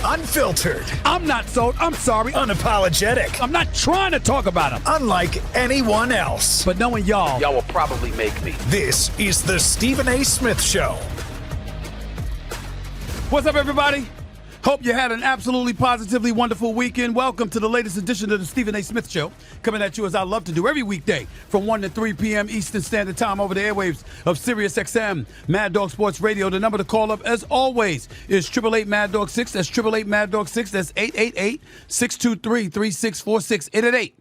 Unfiltered. I'm not sold. I'm sorry. Unapologetic. I'm not trying to talk about him. Unlike anyone else. But knowing y'all will probably make me. This is the Stephen A. Smith Show. What's up, everybody? Hope you had an absolutely positively wonderful weekend. Welcome to the latest edition of the Stephen A. Smith Show, coming at you as I love to do every weekday from 1 to 3 p.m. Eastern Standard Time over the airwaves of Sirius XM, Mad Dog Sports Radio. The number to call up, as always, is 888 Mad Dog 6. That's 888 Mad Dog 6. That's 888-623-3646.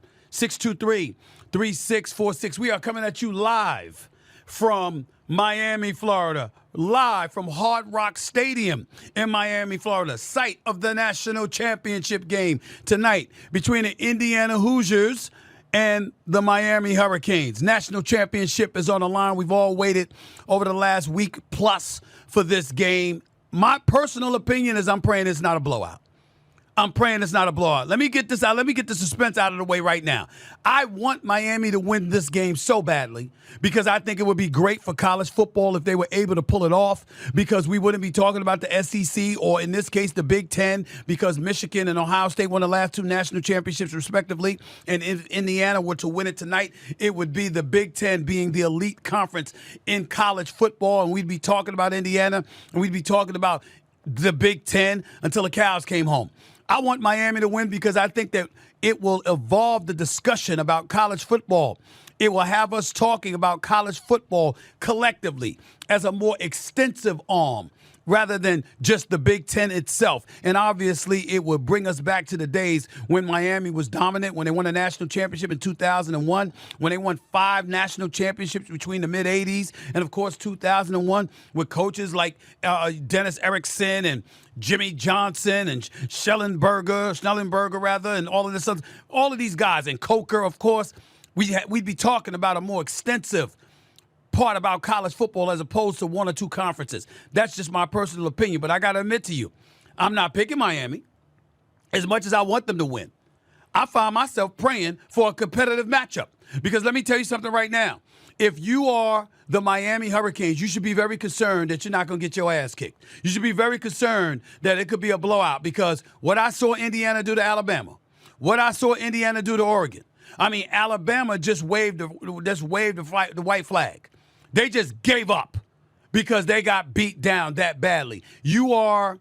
888-623-3646. We are coming at you live from Miami, Florida. Live from Hard Rock Stadium in Miami, Florida, site of the national championship game tonight between the Indiana Hoosiers and the Miami Hurricanes. National championship is on the line. We've all waited over the last week plus for this game. My personal opinion is I'm praying it's not a blowout. I'm praying it's not a blowout. Let me get this out. Let me get the suspense out of the way right now. I want Miami to win this game so badly because I think it would be great for college football if they were able to pull it off, because we wouldn't be talking about the SEC or, in this case, the Big Ten, because Michigan and Ohio State won the last two national championships respectively, and if Indiana were to win it tonight, it would be the Big Ten being the elite conference in college football, and we'd be talking about Indiana, and we'd be talking about the Big Ten until the cows came home. I want Miami to win because I think that it will evolve the discussion about college football. It will have us talking about college football collectively as a more extensive arm rather than just the Big Ten itself. And obviously, it will bring us back to the days when Miami was dominant, when they won a national championship in 2001, when they won 5 national championships between the mid-'80s and, of course, 2001 with coaches like Dennis Erickson and Jimmy Johnson and Schnellenberger, and all of this stuff. All of these guys, and Coker, of course. We'd be talking about a more extensive part about college football as opposed to one or two conferences. That's just my personal opinion. But I got to admit to you, I'm not picking Miami as much as I want them to win. I find myself praying for a competitive matchup because let me tell you something right now. If you are the Miami Hurricanes, you should be very concerned that you're not going to get your ass kicked. You should be very concerned that it could be a blowout because what I saw Indiana do to Alabama, what I saw Indiana do to Oregon, I mean, Alabama just waved the white flag. They just gave up because they got beat down that badly. You are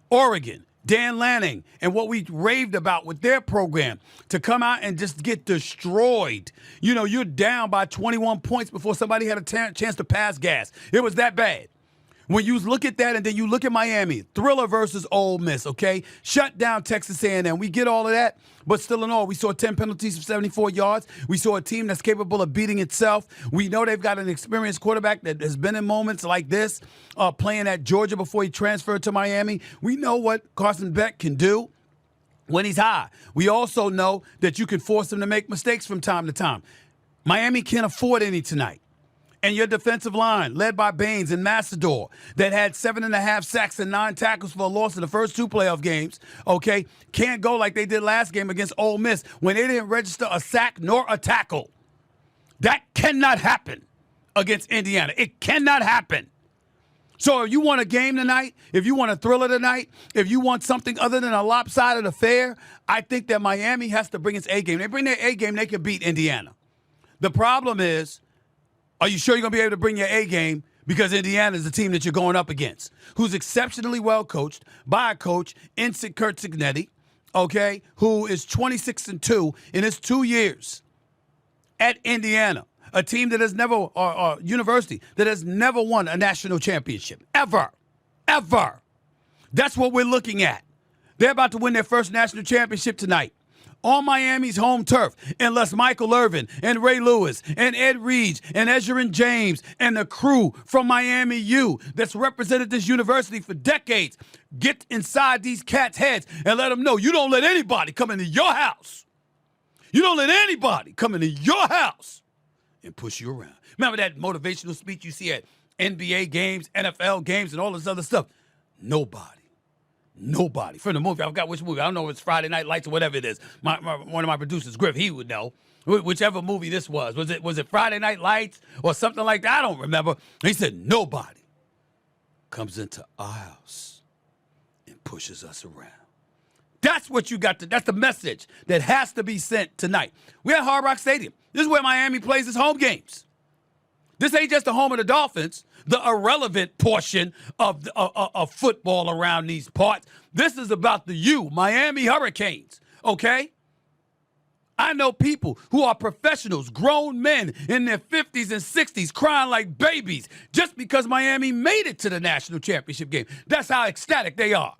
Oregon, Dan Lanning, and what we raved about with their program to come out and just get destroyed. You know, you're down by 21 points before somebody had a chance to pass gas. It was that bad. When you look at that and then you look at Miami, thriller versus Ole Miss, okay? Shut down Texas A&M. We get all of that, but still in all, we saw 10 penalties for 74 yards. We saw a team that's capable of beating itself. We know they've got an experienced quarterback that has been in moments like this, playing at Georgia before he transferred to Miami. We know what Carson Beck can do when he's high. We also know that you can force him to make mistakes from time to time. Miami can't afford any tonight. And your defensive line, led by Baines and Massador, that had 7.5 sacks and 9 tackles for a loss in the first 2 playoff games, okay, can't go like they did last game against Ole Miss when they didn't register a sack nor a tackle. That cannot happen against Indiana. It cannot happen. So if you want a game tonight, if you want a thriller tonight, if you want something other than a lopsided affair, I think that Miami has to bring its A game. They bring their A game, they can beat Indiana. The problem is, are you sure you're going to be able to bring your A game? Because Indiana is the team that you're going up against, who's exceptionally well coached by a coach, Kurt Cignetti, okay, who is 26-2 in his 2 years at Indiana, a team that has never, or university that has never won a national championship, ever. That's what we're looking at. They're about to win their first national championship tonight on Miami's home turf, unless Michael Irvin and Ray Lewis and Ed Reed and Ezrin James and the crew from Miami U that's represented this university for decades get inside these cats' heads and let them know you don't let anybody come into your house. You don't let anybody come into your house and push you around. Remember that motivational speech you see at NBA games, NFL games, and all this other stuff? Nobody. From the movie, I forgot which movie. I don't know if it's Friday Night Lights or whatever it is. One of my producers, Griff, he would know. Whichever movie this was. Was it Friday Night Lights or something like that? I don't remember. He said, nobody comes into our house and pushes us around. That's what you got to, that's the message that has to be sent tonight. We're at Hard Rock Stadium. This is where Miami plays its home games. This ain't just the home of the Dolphins, the irrelevant portion of football around these parts. This is about the Miami Hurricanes, okay? I know people who are professionals, grown men in their 50s and 60s crying like babies just because Miami made it to the national championship game. That's how ecstatic they are.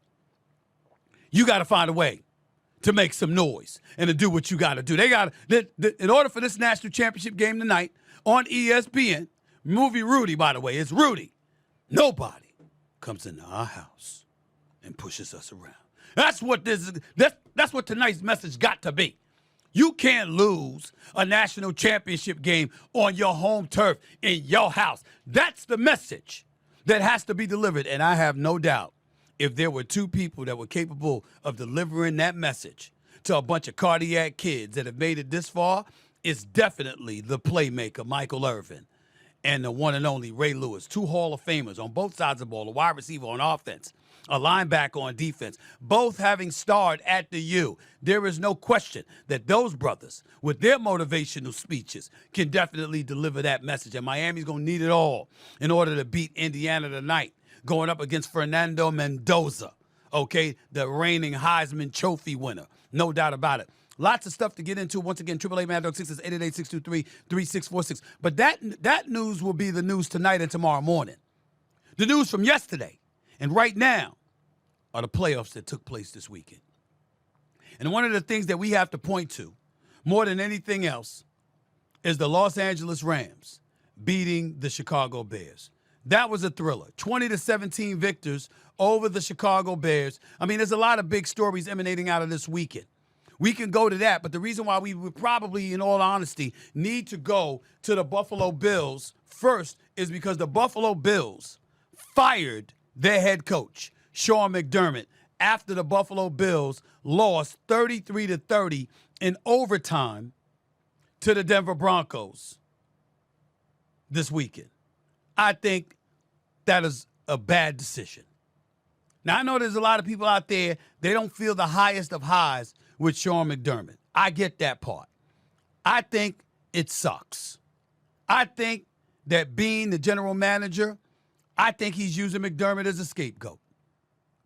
You got to find a way to make some noise and to do what you got to do. In order for this national championship game tonight on ESPN, movie Rudy, by the way, it's Rudy. Nobody comes into our house and pushes us around. That's what that's what tonight's message got to be. You can't lose a national championship game on your home turf in your house. That's the message that has to be delivered. And I have no doubt if there were two people that were capable of delivering that message to a bunch of cardiac kids that have made it this far, it's definitely the playmaker, Michael Irvin, and the one and only Ray Lewis, two Hall of Famers on both sides of the ball, a wide receiver on offense, a linebacker on defense, both having starred at the U. There is no question that those brothers, with their motivational speeches, can definitely deliver that message. And Miami's going to need it all in order to beat Indiana tonight, going up against Fernando Mendoza, okay, the reigning Heisman Trophy winner. No doubt about it. Lots of stuff to get into. Once again, 888-MAD-6 is 888-623-3646. But that news will be the news tonight and tomorrow morning. The news from yesterday and right now are the playoffs that took place this weekend. And one of the things that we have to point to more than anything else is the Los Angeles Rams beating the Chicago Bears. That was a thriller. 20-17 victors over the Chicago Bears. I mean, there's a lot of big stories emanating out of this weekend. We can go to that, but the reason why we would probably, in all honesty, need to go to the Buffalo Bills first is because the Buffalo Bills fired their head coach, Sean McDermott, after the Buffalo Bills lost 33-30 in overtime to the Denver Broncos this weekend. I think that is a bad decision. Now, I know there's a lot of people out there, they don't feel the highest of highs with Sean McDermott. I get that part. I think it sucks. I think that being the general manager, I think he's using McDermott as a scapegoat.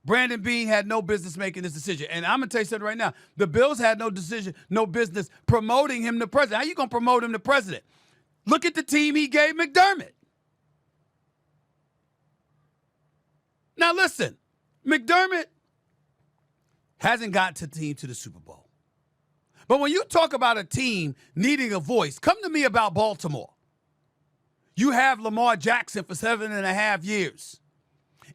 Brandon Beane had no business making this decision. And I'm going to tell you something right now. The Bills had no business promoting him to president. How you going to promote him to president? Look at the team he gave McDermott. Now, listen, McDermott hasn't gotten the team to the Super Bowl. But when you talk about a team needing a voice, come to me about Baltimore. You have Lamar Jackson for 7.5 years,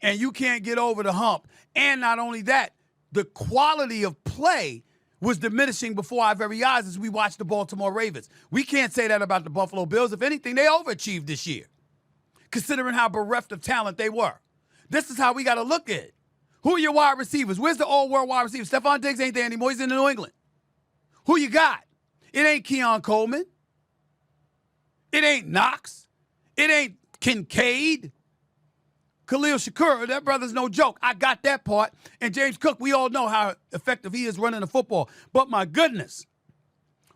and you can't get over the hump. And not only that, the quality of play was diminishing before our very eyes as we watched the Baltimore Ravens. We can't say that about the Buffalo Bills. If anything, they overachieved this year, considering how bereft of talent they were. This is how we got to look at it. Who are your wide receivers? Where's the all-world wide receiver? Stephon Diggs ain't there anymore. He's in New England. Who you got? It ain't Keon Coleman. It ain't Knox. It ain't Kincaid. Khalil Shakur, that brother's no joke. I got that part. And James Cook, we all know how effective he is running the football. But my goodness,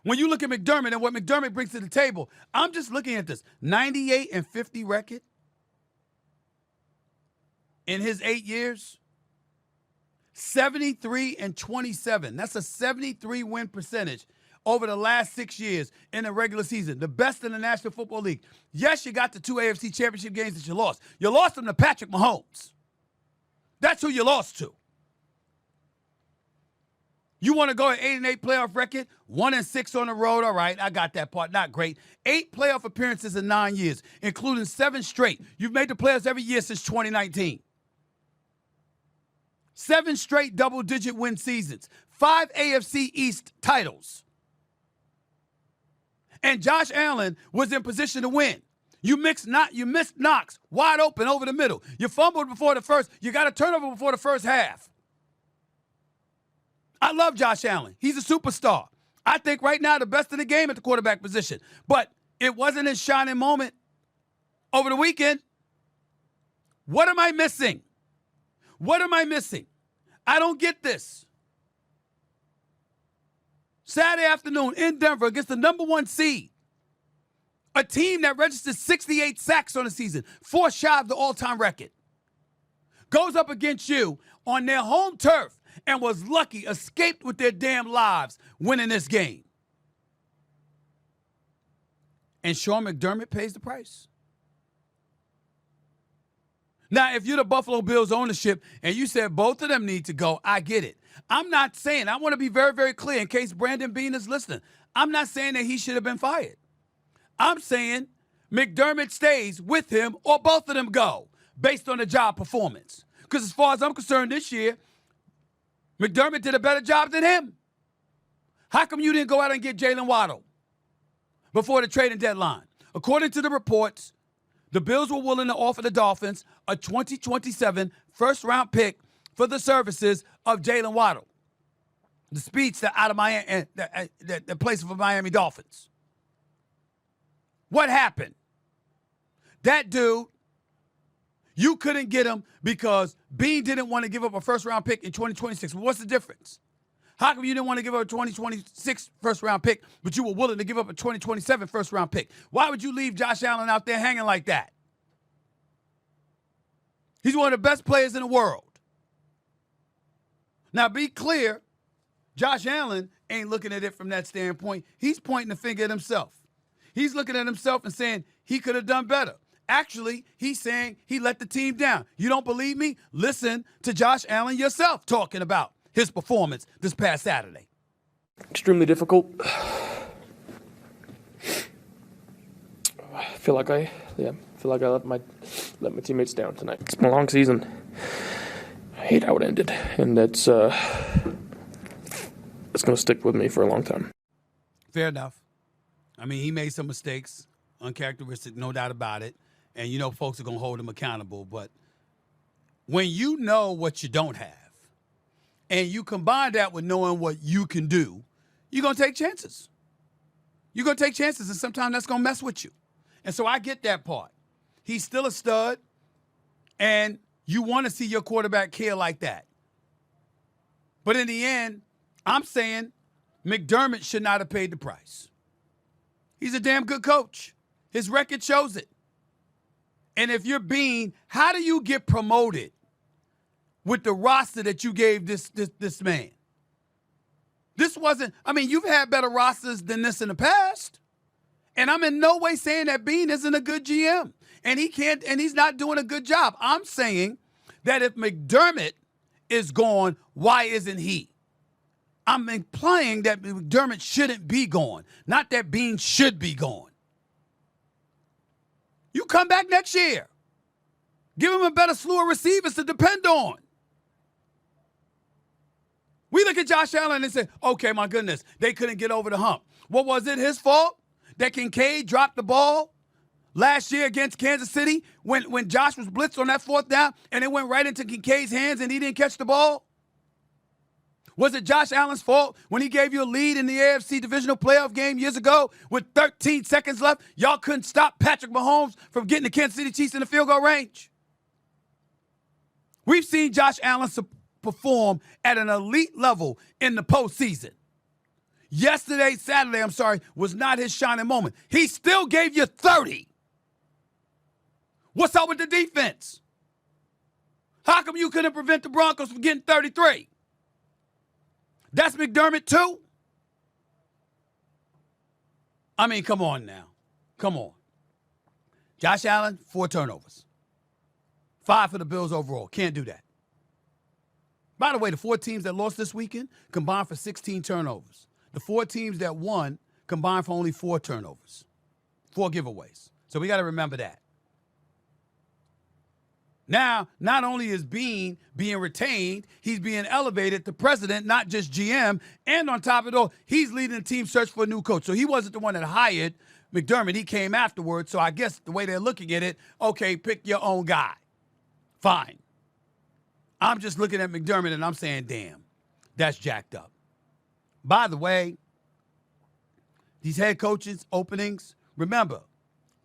when you look at McDermott and what McDermott brings to the table, I'm just looking at this 98-50 record in his 8 years. 73-27. That's a 73-win percentage over the last 6 years in the regular season. The best in the National Football League. Yes, you got the 2 AFC Championship games that you lost. You lost them to Patrick Mahomes. That's who you lost to. You want to go an 8-8 playoff record? 1-6 on the road. All right, I got that part. Not great. 8 playoff appearances in 9 years, including 7 straight. You've made the playoffs every year since 2019. 7 straight double-digit win seasons. 5 AFC East titles. And Josh Allen was in position to win. You missed Knox wide open over the middle. You fumbled before the first. You got a turnover before the first half. I love Josh Allen. He's a superstar. I think right now the best in the game at the quarterback position. But it wasn't his shining moment over the weekend. What am I missing? What am I missing? I don't get this. Saturday afternoon in Denver against the number 1 seed. A team that registered 68 sacks on the season, 4 shy of the all-time record. Goes up against you on their home turf and was lucky, escaped with their damn lives winning this game. And Sean McDermott pays the price. Now, if you're the Buffalo Bills ownership and you said both of them need to go, I get it. I'm not saying, I want to be very, very clear in case Brandon Beane is listening. I'm not saying that he should have been fired. I'm saying McDermott stays with him or both of them go based on the job performance. Because as far as I'm concerned this year, McDermott did a better job than him. How come you didn't go out and get Jalen Waddle before the trading deadline? According to the reports, the Bills were willing to offer the Dolphins a 2027 first-round pick for the services of Jalen Waddle, the speedster out of Miami, the place for Miami Dolphins. What happened? That dude, you couldn't get him because Beane didn't want to give up a first-round pick in 2026. Well, what's the difference? How come you didn't want to give up a 2026 first-round pick, but you were willing to give up a 2027 first-round pick? Why would you leave Josh Allen out there hanging like that? He's one of the best players in the world. Now, be clear, Josh Allen ain't looking at it from that standpoint. He's pointing the finger at himself. He's looking at himself and saying he could have done better. Actually, he's saying he let the team down. You don't believe me? Listen to Josh Allen yourself talking about his performance this past Saturday. Extremely difficult. I feel like I let my teammates down tonight. It's been a long season. I hate how it ended, and it's going to stick with me for a long time. Fair enough. I mean, he made some mistakes, uncharacteristic, no doubt about it. And you know folks are going to hold him accountable. But when you know what you don't have, and you combine that with knowing what you can do, you're going to take chances. You're going to take chances, and sometimes that's going to mess with you. And so I get that part. He's still a stud, and you want to see your quarterback care like that. But in the end, I'm saying McDermott should not have paid the price. He's a damn good coach. His record shows it. And if you're Beane, how do you get promoted with the roster that you gave this man? This wasn't, I mean, you've had better rosters than this in the past. And I'm in no way saying that Beane isn't a good GM. And he's not doing a good job. I'm saying that if McDermott is gone, why isn't he? I'm implying that McDermott shouldn't be gone, not that Beane should be gone. You come back next year. Give him a better slew of receivers to depend on. We look at Josh Allen and say, okay, my goodness, they couldn't get over the hump. What was it, his fault that Kincaid dropped the ball last year against Kansas City when Josh was blitzed on that 4th down and it went right into Kincaid's hands and he didn't catch the ball? Was it Josh Allen's fault when he gave you a lead in the AFC divisional playoff game years ago with 13 seconds left? Y'all couldn't stop Patrick Mahomes from getting the Kansas City Chiefs in the field goal range. We've seen Josh Allen perform at an elite level in the postseason. Saturday, was not his shining moment. He still gave you 30. What's up with the defense? How come you couldn't prevent the Broncos from getting 33? That's McDermott too? I mean, come on now. Come on. Josh Allen, 4 turnovers. 5 for the Bills overall. Can't do that. By the way, the 4 teams that lost this weekend combined for 16 turnovers. The 4 teams that won combined for only 4 turnovers. 4 giveaways. So we got to remember that. Now, not only is Beane being retained, he's being elevated to president, not just GM. And on top of it all, he's leading the team search for a new coach. So he wasn't the one that hired McDermott. He came afterwards. So I guess the way they're looking at it, okay, pick your own guy. Fine. I'm just looking at McDermott and I'm saying, damn, that's jacked up. By the way, these head coaches openings, remember,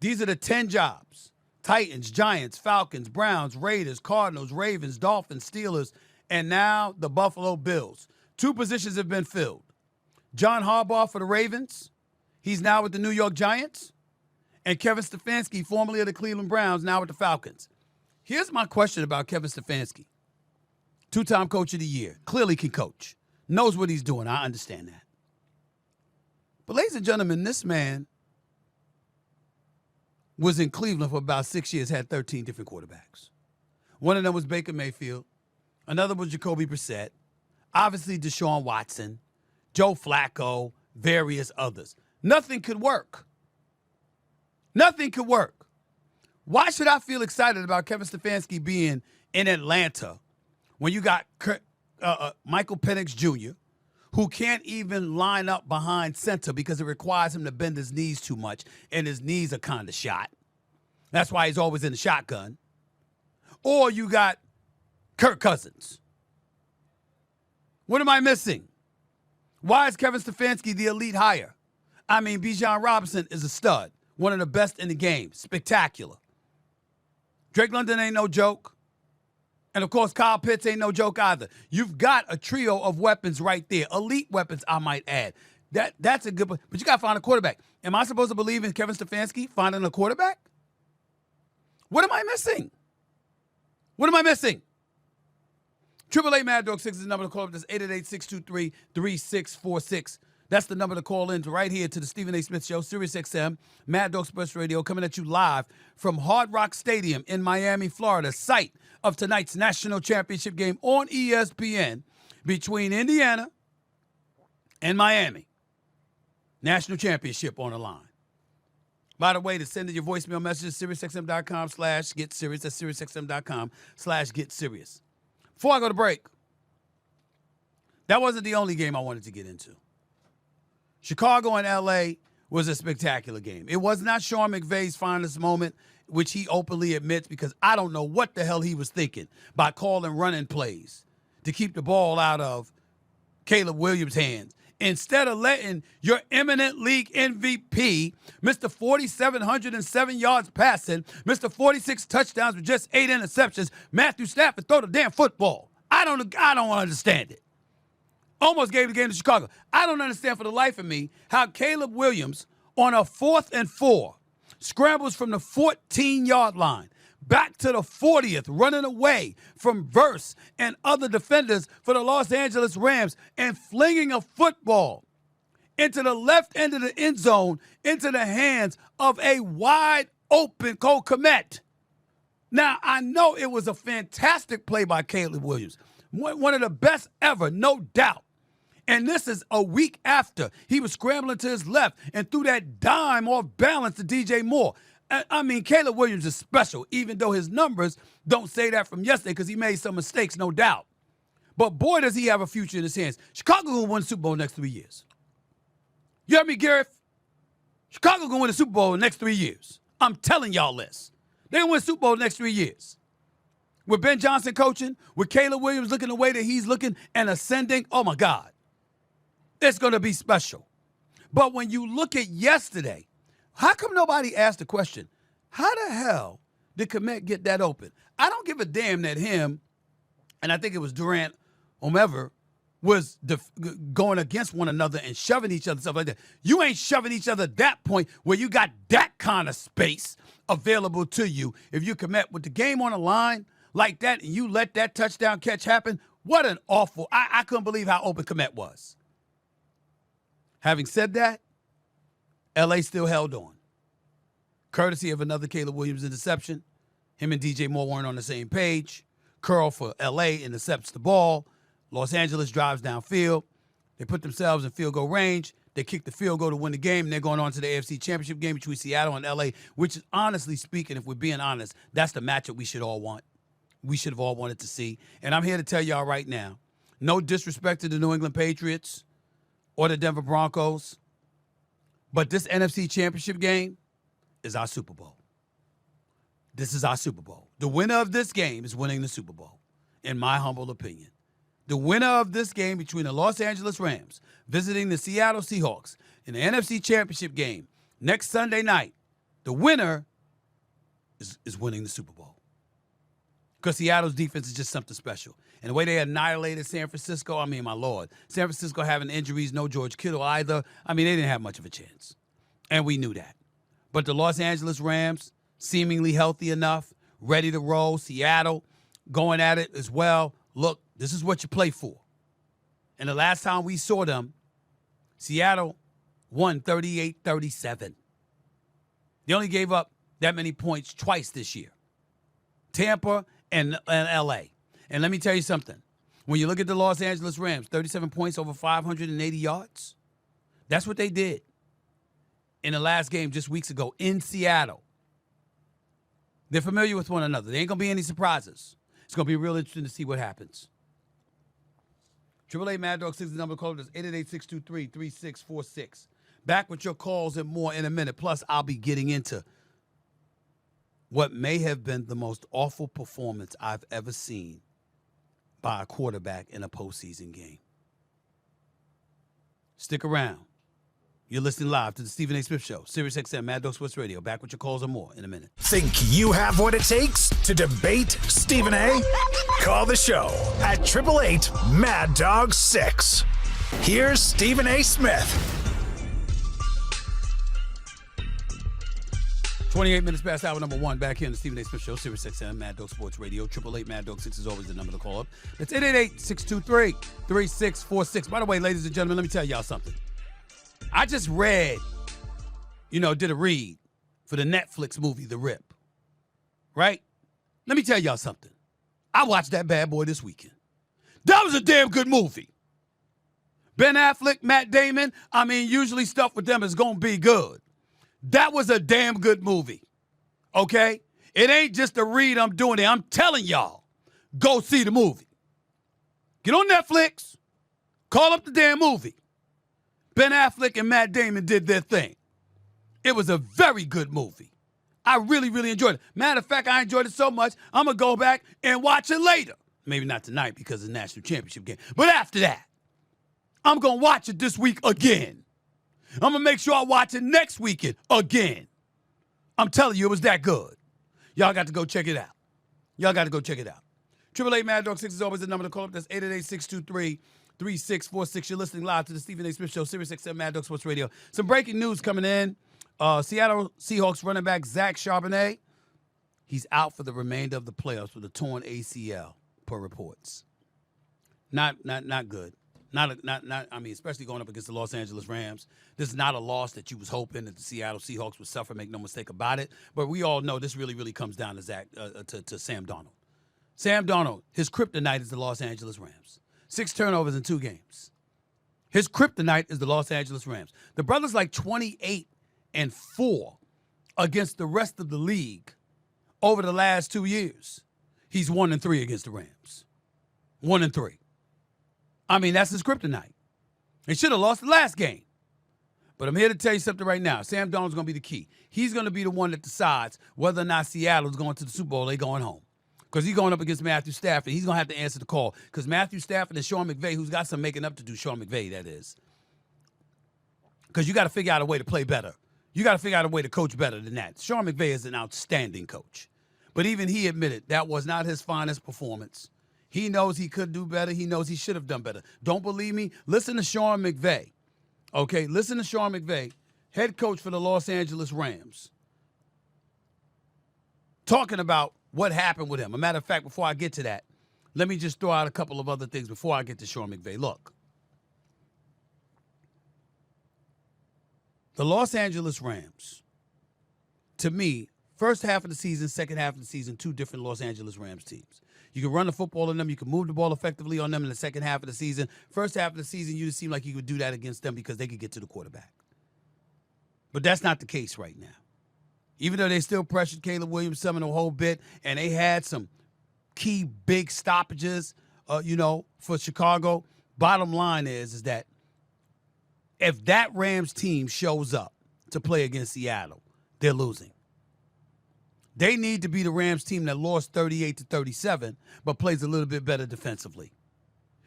these are the 10 jobs. Titans, Giants, Falcons, Browns, Raiders, Cardinals, Ravens, Dolphins, Steelers, and now the Buffalo Bills. 2 positions have been filled. John Harbaugh for the Ravens. He's now with the New York Giants. And Kevin Stefanski, formerly of the Cleveland Browns, now with the Falcons. Here's my question about Kevin Stefanski. Two-time coach of the year. Clearly can coach. Knows what he's doing. I understand that. But ladies and gentlemen, this man was in Cleveland for about 6 years, had 13 different quarterbacks. One of them was Baker Mayfield. Another was Jacoby Brissett. Obviously Deshaun Watson, Joe Flacco, various others. Nothing could work. Nothing could work. Why should I feel excited about Kevin Stefanski being in Atlanta when you got Michael Penix Jr., who can't even line up behind center because it requires him to bend his knees too much, and his knees are kind of shot. That's why he's always in the shotgun. Or you got Kirk Cousins. What am I missing? Why is Kevin Stefanski the elite hire? I mean, Bijan Robinson is a stud, one of the best in the game, spectacular. Drake London ain't no joke. And, of course, Kyle Pitts ain't no joke either. You've got a trio of weapons right there, elite weapons, I might add. That's a good one. But you got to find a quarterback. Am I supposed to believe in Kevin Stefanski finding a quarterback? What am I missing? What am I missing? 888 6 is the number to call up. That's 888-623-3646. That's the number to call in to right here to the Stephen A. Smith Show, Sirius XM, Mad Dog Sports Radio, coming at you live from Hard Rock Stadium in Miami, Florida, site of tonight's National Championship game on ESPN between Indiana and Miami. National Championship on the line. By the way, to send in your voicemail messages, SiriusXM.com/GetSirius. That's SiriusXM.com/GetSirius. Before I go to break, that wasn't the only game I wanted to get into. Chicago and L.A. was a spectacular game. It was not Sean McVay's finest moment, which he openly admits, because I don't know what the hell he was thinking by calling running plays to keep the ball out of Caleb Williams' hands. Instead of letting your eminent league MVP, Mr. 4,707 yards passing, Mr. 46 touchdowns with just 8 interceptions, Matthew Stafford throw the damn football. I don't understand it. Almost gave the game to Chicago. I don't understand for the life of me how Caleb Williams, on a 4th and 4, scrambles from the 14-yard line back to the 40th, running away from Verse and other defenders for the Los Angeles Rams and flinging a football into the left end of the end zone into the hands of a wide-open Cole Kmet. Now, I know it was a fantastic play by Caleb Williams, one of the best ever, no doubt. And this is a week after he was scrambling to his left and threw that dime off balance to DJ Moore. I mean, Caleb Williams is special, even though his numbers don't say that from yesterday because he made some mistakes, no doubt. But boy, does he have a future in his hands. Chicago going to win the Super Bowl next 3 years. You heard me, Gareth? Chicago going to win the Super Bowl in the next 3 years. I'm telling y'all this. They're going to win the Super Bowl in the next 3 years. With Ben Johnson coaching, with Caleb Williams looking the way that he's looking and ascending, oh, my God. It's going to be special. But when you look at yesterday, how come nobody asked the question, how the hell did Kmet get that open? I don't give a damn that him, and I think it was Durant, whomever, was going against one another and shoving each other, stuff like that. You ain't shoving each other at that point where you got that kind of space available to you. If you Kmet with the game on the line like that and you let that touchdown catch happen, what an awful, I couldn't believe how open Kmet was. Having said that, L.A. still held on. Courtesy of another Caleb Williams interception. Him and DJ Moore weren't on the same page. Curl for L.A. intercepts the ball. Los Angeles drives downfield. They put themselves in field goal range. They kick the field goal to win the game, and they're going on to the AFC Championship game between Seattle and L.A., which is, honestly speaking, if we're being honest, that's the matchup we should all want. We should have all wanted to see. And I'm here to tell y'all right now, no disrespect to the New England Patriots or the Denver Broncos, but this NFC Championship game is our Super Bowl. This is our Super Bowl. The winner of this game is winning the Super Bowl, in my humble opinion. The winner of this game between the Los Angeles Rams visiting the Seattle Seahawks in the NFC Championship game next Sunday night, the winner is winning the Super Bowl. because Seattle's defense is just something special. And the way they annihilated San Francisco, I mean, my Lord. San Francisco having injuries, no George Kittle either. I mean, they didn't have much of a chance. And we knew that. But the Los Angeles Rams, seemingly healthy enough, ready to roll. Seattle going at it as well. Look, this is what you play for. And the last time we saw them, Seattle won 38-37. They only gave up that many points twice this year. Tampa and L.A. And let me tell you something. When you look at the Los Angeles Rams, 37 points over 580 yards, that's what they did in the last game just weeks ago in Seattle. They're familiar with one another. There ain't going to be any surprises. It's going to be real interesting to see what happens. 888 Mad Dog 6 is the number to call. That's 888-623-3646. Back with your calls and more in a minute. Plus, I'll be getting into what may have been the most awful performance I've ever seen by a quarterback in a postseason game. Stick around. You're listening live to the Stephen A. Smith Show, Sirius XM, Mad Dog Sports Radio. Back with your calls and more in a minute. Think you have what it takes to debate Stephen A? Call the show at 888 Mad Dog 6. Here's Stephen A. Smith. 28 minutes past hour number 1, back here in the Stephen A. Smith Show, Sirius XM, Mad Dog Sports Radio. 888 Mad Dog 6 is always the number to call up. That's 888-623-3646. By the way, ladies and gentlemen, let me tell y'all something. I just read, did a read for the Netflix movie, The Rip. Right? Let me tell y'all something. I watched that bad boy this weekend. That was a damn good movie. Ben Affleck, Matt Damon, usually stuff with them is going to be good. That was a damn good movie. Okay? It ain't just a read I'm doing it. I'm telling y'all, go see the movie. Get on Netflix. Call up the damn movie. Ben Affleck and Matt Damon did their thing. It was a very good movie. I really, really enjoyed it. Matter of fact, I enjoyed it so much, I'm going to go back and watch it later. Maybe not tonight because of the National Championship game. But after that, I'm going to watch it this week again. I'm going to make sure I watch it next weekend again. I'm telling you, it was that good. Y'all got to go check it out. 888 Mad Dog 6 is always the number to call up. That's 888-623-3646. You're listening live to the Stephen A. Smith Show, Sirius XM, Mad Dog Sports Radio. Some breaking news coming in. Seattle Seahawks running back Zach Charbonnet, he's out for the remainder of the playoffs with a torn ACL, per reports. Not good. Especially going up against the Los Angeles Rams. This is not a loss that you was hoping that the Seattle Seahawks would suffer, make no mistake about it. But we all know this really, really comes down to to Sam Darnold. Sam Darnold, his kryptonite is the Los Angeles Rams. 6 turnovers in 2 games. His kryptonite is the Los Angeles Rams. The brother's like 28-4 against the rest of the league over the last 2 years. He's 1-3 against the Rams. 1-3. That's his kryptonite. He should have lost the last game. But I'm here to tell you something right now. Sam Darnold's going to be the key. He's going to be the one that decides whether or not Seattle's going to the Super Bowl or they going home. Because he's going up against Matthew Stafford. He's going to have to answer the call. Because Matthew Stafford and Sean McVay, who's got some making up to do, Sean McVay, that is. Because you got to figure out a way to play better. You got to figure out a way to coach better than that. Sean McVay is an outstanding coach. But even he admitted that was not his finest performance. He knows he could do better. He knows he should have done better. Don't believe me? Listen to Sean McVay. Okay, listen to Sean McVay, head coach for the Los Angeles Rams, talking about what happened with him. A matter of fact, before I get to that, let me just throw out a couple of other things before I get to Sean McVay. Look, the Los Angeles Rams, to me, first half of the season, second half of the season, 2 different Los Angeles Rams teams. You can run the football on them. You can move the ball effectively on them in the second half of the season. First half of the season, you just seem like you could do that against them because they could get to the quarterback. But that's not the case right now. Even though they still pressured Caleb Williams some in a whole bit, and they had some key big stoppages, for Chicago, bottom line is that if that Rams team shows up to play against Seattle, they're losing. They need to be the Rams team that lost 38-37, but plays a little bit better defensively.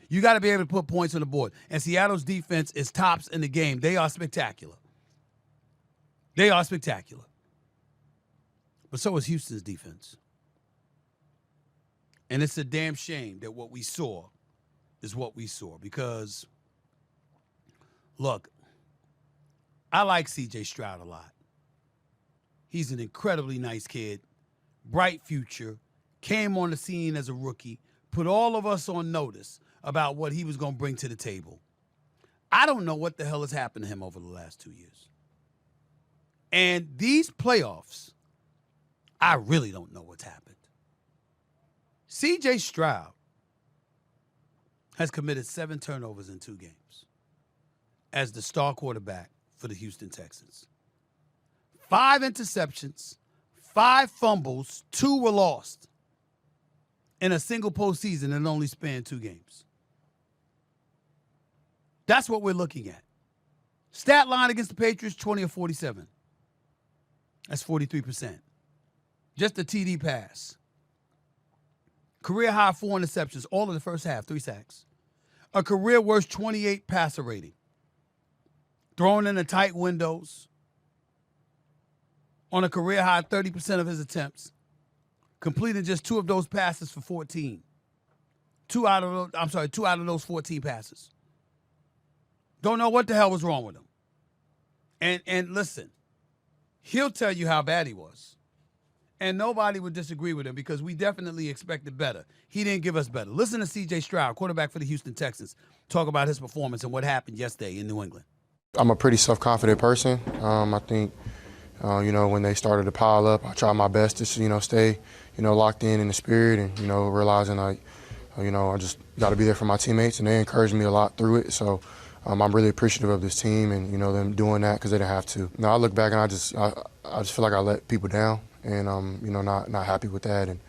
You got to be able to put points on the board. And Seattle's defense is tops in the game. They are spectacular. But so is Houston's defense. And it's a damn shame that what we saw is what we saw because, look, I like C.J. Stroud a lot. He's an incredibly nice kid, bright future, came on the scene as a rookie, put all of us on notice about what he was going to bring to the table. I don't know what the hell has happened to him over the last 2 years. And these playoffs, I really don't know what's happened. C.J. Stroud has committed 7 turnovers in 2 games as the star quarterback for the Houston Texans. 5 interceptions, 5 fumbles, 2 were lost in a single postseason and only spanned 2 games. That's what we're looking at. Stat line against the Patriots, 20 of 47. That's 43%. Just a TD pass. Career high 4 interceptions, all in the first half, 3 sacks. A career worst 28 passer rating. Thrown in the tight windows. On a career high 30% of his attempts. Completing just 2 of those passes for 14. 2 out of those 14 passes. Don't know what the hell was wrong with him. And listen, he'll tell you how bad he was. And nobody would disagree with him because we definitely expected better. He didn't give us better. Listen to C.J. Stroud, quarterback for the Houston Texans, talk about his performance and what happened yesterday in New England. I'm a pretty self-confident person. I think, when they started to pile up, I tried my best to, stay, locked in the spirit and, realizing I just got to be there for my teammates, and they encouraged me a lot through it. So I'm really appreciative of this team and, them doing that because they didn't have to. I look back and I just feel like I let people down. And I'm, not happy with that, and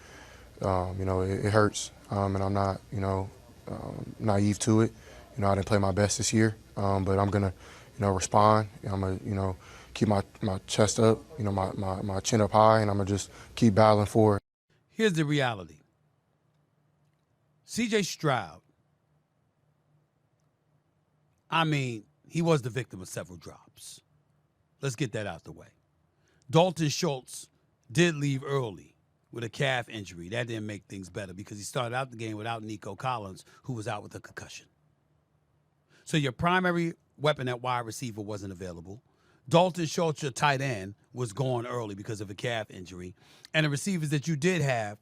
it hurts. And I'm not, naive to it. I didn't play my best this year, but I'm gonna, respond. I'm gonna, keep my chest up, my chin up high, and I'm gonna just keep battling forward. Here's the reality. C.J. Stroud, he was the victim of several drops. Let's get that out the way. Dalton Schultz did leave early with a calf injury. That didn't make things better because he started out the game without Nico Collins, who was out with a concussion. So your primary weapon at wide receiver wasn't available. Dalton Schultz, your tight end, was gone early because of a calf injury. And the receivers that you did have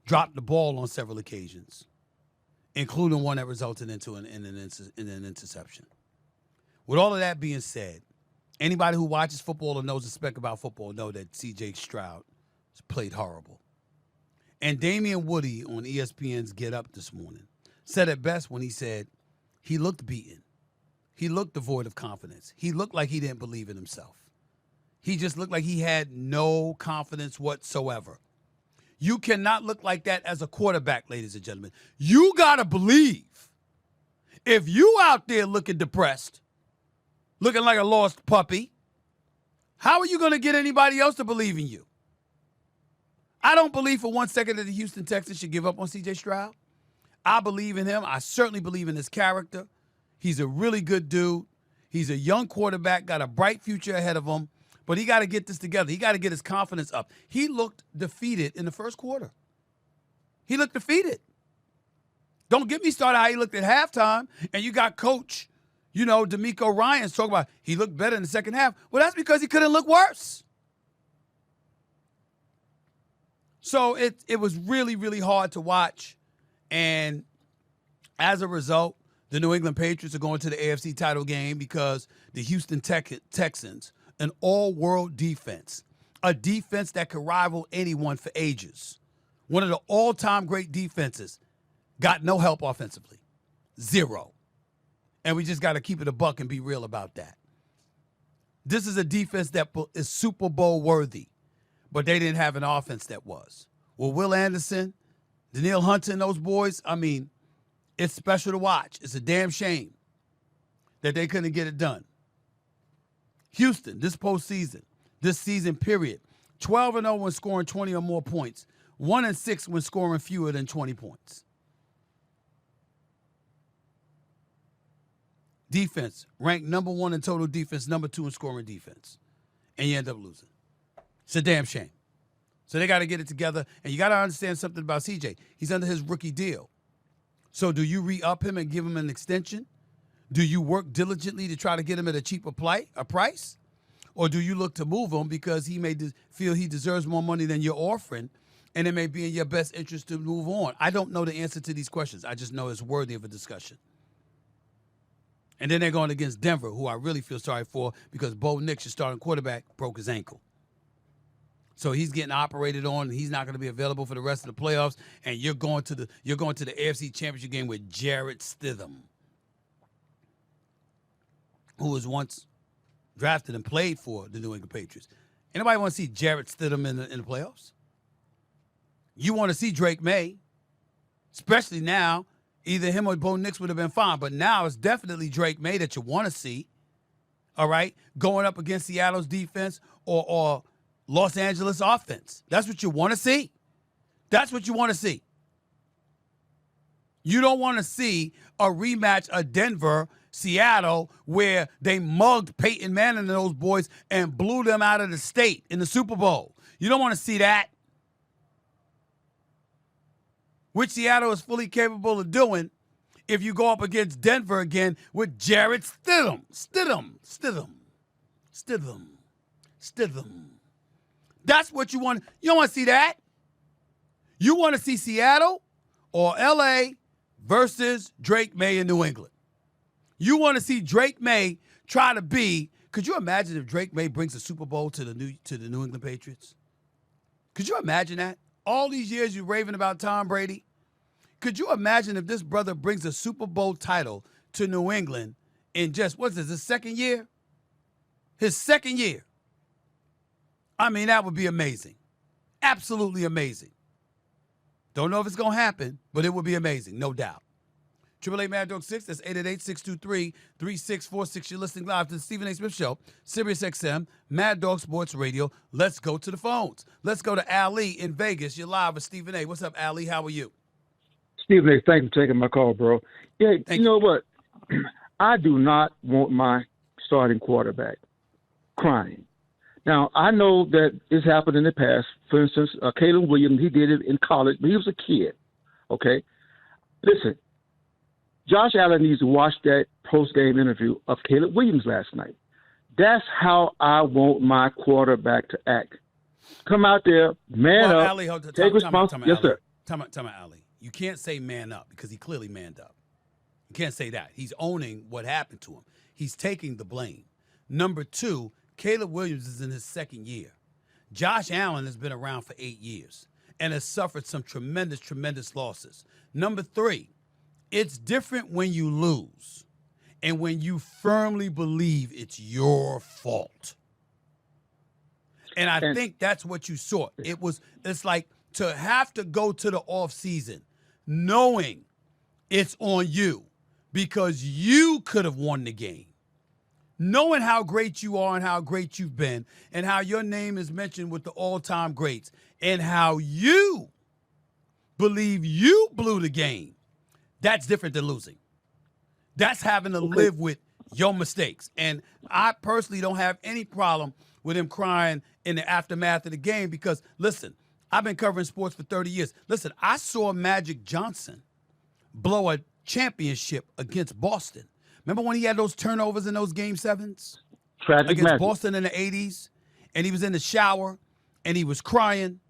dropped the ball on several occasions, including one that resulted in an interception. With all of that being said, anybody who watches football or knows the spec about football know that C.J. Stroud played horrible. And Damian Woody on ESPN's Get Up this morning said it best when he said he looked beaten. He looked devoid of confidence. He looked like he didn't believe in himself. He just looked like he had no confidence whatsoever. You cannot look like that as a quarterback, ladies and gentlemen. You got to believe. If you out there looking depressed, looking like a lost puppy, how are you going to get anybody else to believe in you? I don't believe for 1 second that the Houston Texans should give up on C.J. Stroud. I believe in him. I certainly believe in his character. He's a really good dude. He's a young quarterback, got a bright future ahead of him, but he got to get this together. He got to get his confidence up. He looked defeated in the first quarter. He looked defeated. Don't get me started how he looked at halftime, and you got Coach DeMeco Ryans talking about he looked better in the second half. Well, that's because he couldn't look worse. So it was really, really hard to watch. And as a result, the New England Patriots are going to the AFC title game because the Houston Texans, an all-world defense, a defense that could rival anyone for ages, one of the all-time great defenses, got no help offensively. 0. And we just got to keep it a buck and be real about that. This is a defense that is Super Bowl worthy, but they didn't have an offense that was. Well, Will Anderson, Danielle Hunter, and those boys, it's special to watch. It's a damn shame that they couldn't get it done. Houston, this postseason, this season period, 12-0 when scoring 20 or more points, 1-6 when scoring fewer than 20 points. Defense, ranked number 1 in total defense, number 2 in scoring defense. And you end up losing. It's a damn shame. So they got to get it together. And you got to understand something about CJ. He's under his rookie deal. So do you re-up him and give him an extension? Do you work diligently to try to get him at a cheaper price? Or do you look to move him because he may feel he deserves more money than you're offering, and it may be in your best interest to move on? I don't know the answer to these questions. I just know it's worthy of a discussion. And then they're going against Denver, who I really feel sorry for because Bo Nix, your starting quarterback, broke his ankle. So he's getting operated on, and he's not going to be available for the rest of the playoffs. And you're going to the AFC Championship game with Jarrett Stidham, who was once drafted and played for the New England Patriots. Anybody want to see Jarrett Stidham in the playoffs? You want to see Drake May, especially now. Either him or Bo Nix would have been fine, but now it's definitely Drake May that you want to see, all right, going up against Seattle's defense or Los Angeles offense. That's what you want to see. That's what you want to see. You don't want to see a rematch of Denver, Seattle, where they mugged Peyton Manning and those boys and blew them out of the state in the Super Bowl. You don't want to see that. Which Seattle is fully capable of doing if you go up against Denver again with Jarrett Stidham. That's what you want. You don't want to see that. You want to see Seattle or L.A. versus Drake May in New England. You want to see Drake May try to be. Could you imagine if Drake May brings a Super Bowl to the New England Patriots? Could you imagine that? All these years you're raving about Tom Brady. Could you imagine if this brother brings a Super Bowl title to New England in just, what's this, his second year? His second year. I mean, that would be amazing. Absolutely amazing. Don't know if it's going to happen, but it would be amazing, no doubt. 888 Mad Dog 6, that's 888-623-3646. You're listening live to the Stephen A. Smith Show, Sirius XM, Mad Dog Sports Radio. Let's go to the phones. Let's go to Ali in Vegas. You're live with Stephen A. What's up, Ali? How are you? Stephen A., thanks for taking my call, bro. Yeah, Thank you know what? I do not want my starting quarterback crying. Now, I know that this happened in the past. For instance, Caleb Williams, he did it in college, but he was a kid, okay? Listen, Josh Allen needs to watch that post-game interview of Caleb Williams last night. That's how I want my quarterback to act. Come out there, man up, Ali, take responsibility. Yes, sir. Time out, Ali. You can't say man up because he clearly manned up. You can't say that. He's owning what happened to him. He's taking the blame. Number two, Caleb Williams is in his second year. Josh Allen has been around for 8 years and has suffered some tremendous losses. Number three, it's different when you lose and when you firmly believe it's your fault. And I think that's what you saw. It's like to have to go to the offseason knowing it's on you because you could have won the game. Knowing how great you are and how great you've been and how your name is mentioned with the all-time greats and how you believe you blew the game, that's different than losing. That's having to live with your mistakes. And I personally don't have any problem with him crying in the aftermath of the game because, listen, I've been covering sports for 30 years. Listen, I saw Magic Johnson blow a championship against Boston. Remember when he had those turnovers in those Game 7s? Tragic against Magic. Boston in the 80s, and he was in the shower, and he was crying,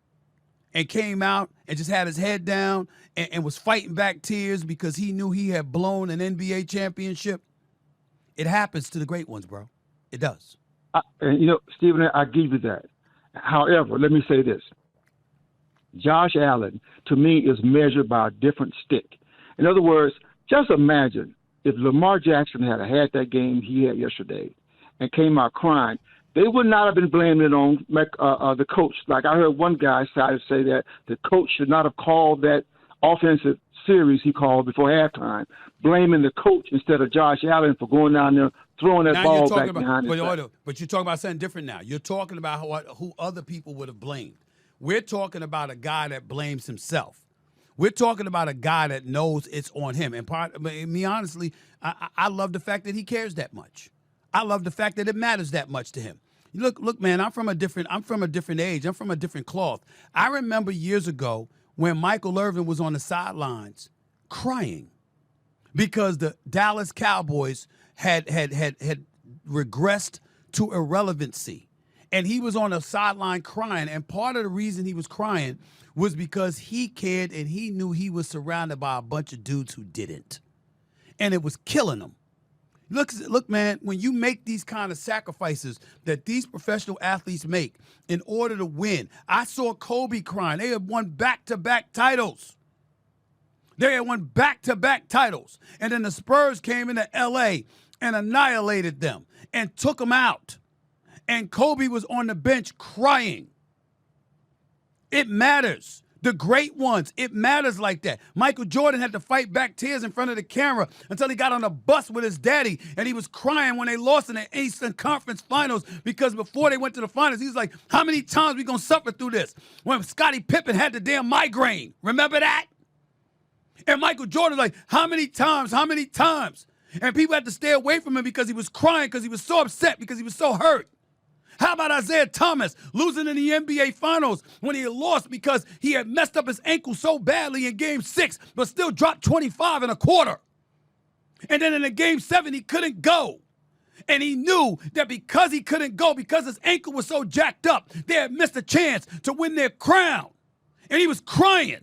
and came out and just had his head down and was fighting back tears because he knew he had blown an NBA championship. It happens to the great ones, bro. It does. Stephen, I give you that. However, let me say this. Josh Allen, to me, is measured by a different stick. In other words, just imagine if Lamar Jackson had that game he had yesterday and came out crying, they would not have been blaming it on the coach. Like I heard one guy say that the coach should not have called that offensive series he called before halftime, blaming the coach instead of Josh Allen for going down there throwing that ball back behind his back. But you're talking about something different now. You're talking about who other people would have blamed. We're talking about a guy that blames himself. We're talking about a guy that knows it's on him. And me, honestly, I love the fact that he cares that much. I love the fact that it matters that much to him. Look, man, I'm from a different age. I'm from a different cloth. I remember years ago when Michael Irvin was on the sidelines crying because the Dallas Cowboys had regressed to irrelevancy. And he was on the sideline crying. And part of the reason he was crying was because he cared and he knew he was surrounded by a bunch of dudes who didn't. And it was killing him. Look, man, when you make these kind of sacrifices that these professional athletes make in order to win, I saw Kobe crying. They had won back-to-back titles. And then the Spurs came into L.A. and annihilated them and took them out. And Kobe was on the bench crying. It matters. The great ones, it matters like that. Michael Jordan had to fight back tears in front of the camera until he got on a bus with his daddy, and he was crying when they lost in the Eastern Conference Finals because before they went to the finals, he was like, how many times we going to suffer through this? When Scottie Pippen had the damn migraine. Remember that? And Michael Jordan like, how many times? And people had to stay away from him because he was crying because he was so upset because he was so hurt. How about Isaiah Thomas losing in the NBA Finals when he had lost because he had messed up his ankle so badly in Game 6, but still dropped 25 in a quarter? And then in the Game 7, he couldn't go. And he knew that because he couldn't go, because his ankle was so jacked up, they had missed a chance to win their crown. And he was crying.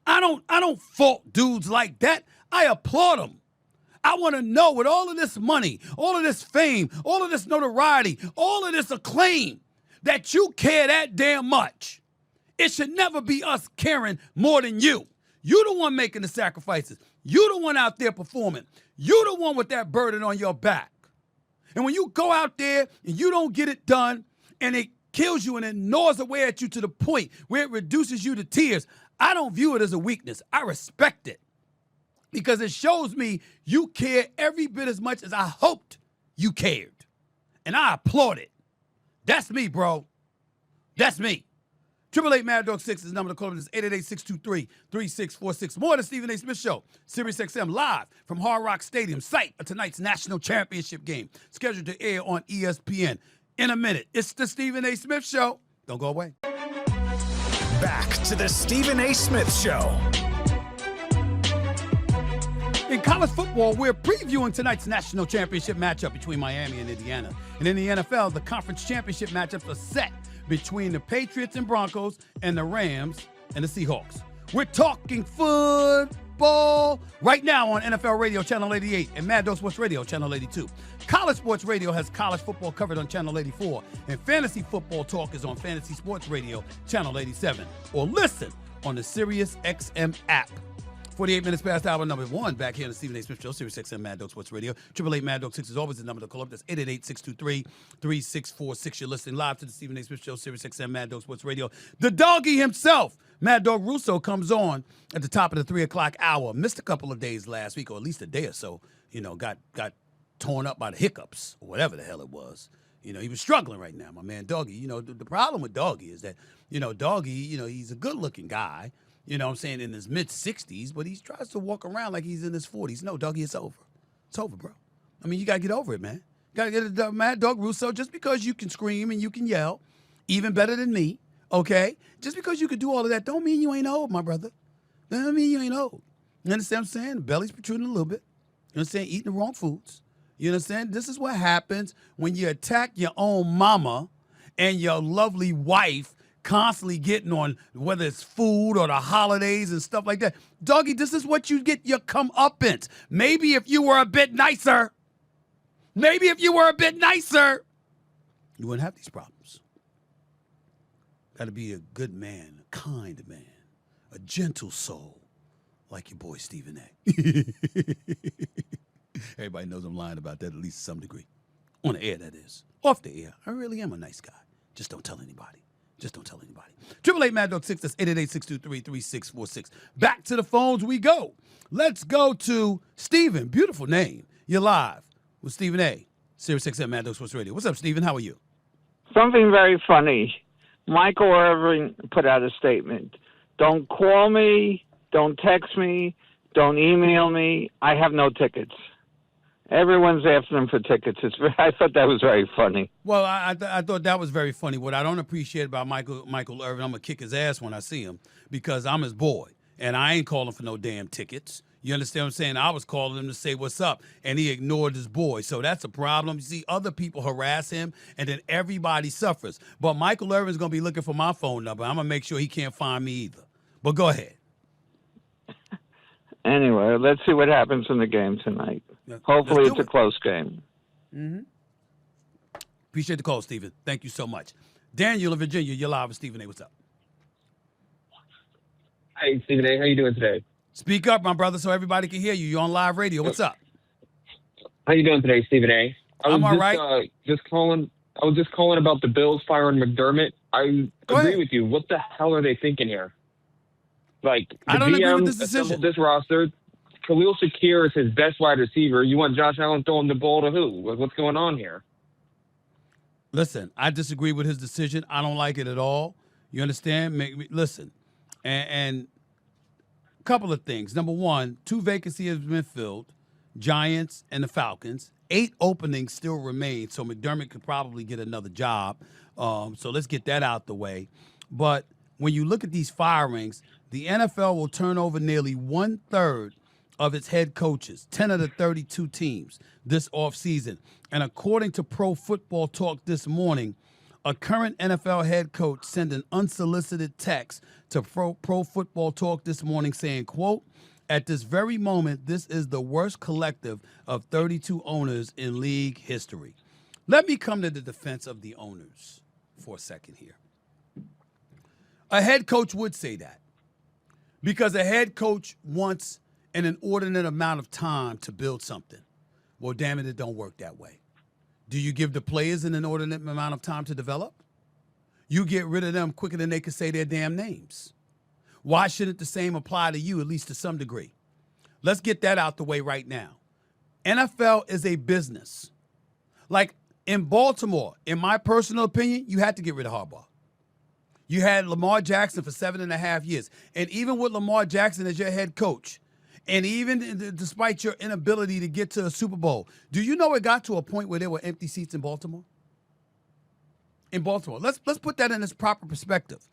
I don't fault dudes like that. I applaud them. I want to know, with all of this money, all of this fame, all of this notoriety, all of this acclaim, that you care that damn much. It should never be us caring more than you. You the one making the sacrifices. You the one out there performing. You the one with that burden on your back. And when you go out there and you don't get it done and it kills you and it gnaws away at you to the point where it reduces you to tears, I don't view it as a weakness. I respect it. Because it shows me you care every bit as much as I hoped you cared. And I applaud it. That's me, bro. That's me. 888-MAD-DOG-6 is the number to call. It is 888-623-3646. More of the Stephen A. Smith Show. Sirius XM live from Hard Rock Stadium, site of tonight's National Championship game. Scheduled to air on ESPN in a minute. It's the Stephen A. Smith Show. Don't go away. Back to the Stephen A. Smith Show. In college football, we're previewing tonight's national championship matchup between Miami and Indiana. And in the NFL, the conference championship matchups are set between the Patriots and Broncos and the Rams and the Seahawks. We're talking football right now on NFL Radio Channel 88 and Mad Dog Sports Radio Channel 82. College Sports Radio has college football covered on Channel 84, and Fantasy Football Talk is on Fantasy Sports Radio Channel 87. Or listen on the Sirius XM app. 48 minutes past hour number one, back here on the Stephen A. Smith Show, Sirius XM Mad Dog Sports Radio. 888-MAD-DOG-6 is always the number to call up. That's 888-623-3646. You're listening live to the Stephen A. Smith Show, Sirius XM Mad Dog Sports Radio. The doggy himself, Mad Dog Russo, comes on at the top of the 3 o'clock hour. Missed a couple of days last week, or at least a day or so. You know, got torn up by the hiccups, or whatever the hell it was. You know, he was struggling right now, my man Doggy. You know, the problem with Doggy is that, you know, Doggy, you know, he's a good-looking guy. You know what I'm saying, in his mid-60s, but he tries to walk around like he's in his 40s. No, Doggy, it's over. It's over, bro. I mean, you got to get over it, man. You got to get it, Mad Dog Russo. Just because you can scream and you can yell, even better than me, okay? Just because you can do all of that don't mean you ain't old, my brother. Doesn't mean you ain't old. You understand what I'm saying? The belly's protruding a little bit. You understand? Eating the wrong foods. You understand? This is what happens when you attack your own mama and your lovely wife constantly getting on, whether it's food or the holidays and stuff like that. Doggy, this is what you get your comeuppance. Maybe if you were a bit nicer, you wouldn't have these problems. Got to be a good man, a kind man, a gentle soul, like your boy Stephen A. Everybody knows I'm lying about that, at least to some degree. On the air, that is. Off the air, I really am a nice guy. Just don't tell anybody. 888-MAD-DOG-6, that's 888-623-3646. Back to the phones we go. Let's go to Stephen. Beautiful name. You're live with Stephen A. Sirius XM Mad Dog Sports Radio. What's up, Stephen? How are you? Something very funny. Michael Irvin put out a statement. Don't call me. Don't text me. Don't email me. I have no tickets. Everyone's after him for tickets. I thought that was very funny. Well, I thought that was very funny. What I don't appreciate about Michael Irvin, I'm going to kick his ass when I see him because I'm his boy, and I ain't calling for no damn tickets. You understand what I'm saying? I was calling him to say what's up, and he ignored his boy. So that's a problem. You see, other people harass him, and then everybody suffers. But Michael Irvin's going to be looking for my phone number. I'm going to make sure he can't find me either. But go ahead. Anyway, let's see what happens in the game tonight. Hopefully it's a close game. Mm-hmm. Appreciate the call, Stephen. Thank you so much. Daniel in Virginia, you're live with Stephen A. What's up? Hey, Stephen A. How you doing today? Speak up, my brother, so everybody can hear you. You're on live radio. What's up? How you doing today, Stephen A? I'm all right. I was just calling about the Bills firing McDermott. I agree with you. What the hell are they thinking here? Like, I don't agree with this decision. This roster, Khalil Shakir is his best wide receiver. You want Josh Allen throwing the ball to who? What's going on here? Listen, I disagree with his decision. I don't like it at all. You understand? Listen, and a couple of things. Number one, 2 vacancies have been filled, Giants and the Falcons. 8 openings still remain, so McDermott could probably get another job. So let's get that out the way. But when you look at these firings, the NFL will turn over nearly 1/3 of its head coaches, 10 of the 32 teams this offseason. And according to Pro Football Talk this morning, a current NFL head coach sent an unsolicited text to Pro Football Talk this morning saying, quote, "At this very moment, this is the worst collective of 32 owners in league history." Let me come to the defense of the owners for a second here. A head coach would say that because a head coach wants an inordinate amount of time to build something. Well, damn it don't work that way. Do you give the players an inordinate amount of time to develop? You get rid of them quicker than they can say their damn names. Why shouldn't the same apply to you, at least to some degree? Let's get that out the way right now. NFL is a business. Like in Baltimore, in my personal opinion, you had to get rid of Harbaugh. You had Lamar Jackson for 7.5 years. And even with Lamar Jackson as your head coach, and even despite your inability to get to a Super Bowl, do you know it got to a point where there were empty seats in Baltimore? In Baltimore. Let's put that in its proper perspective.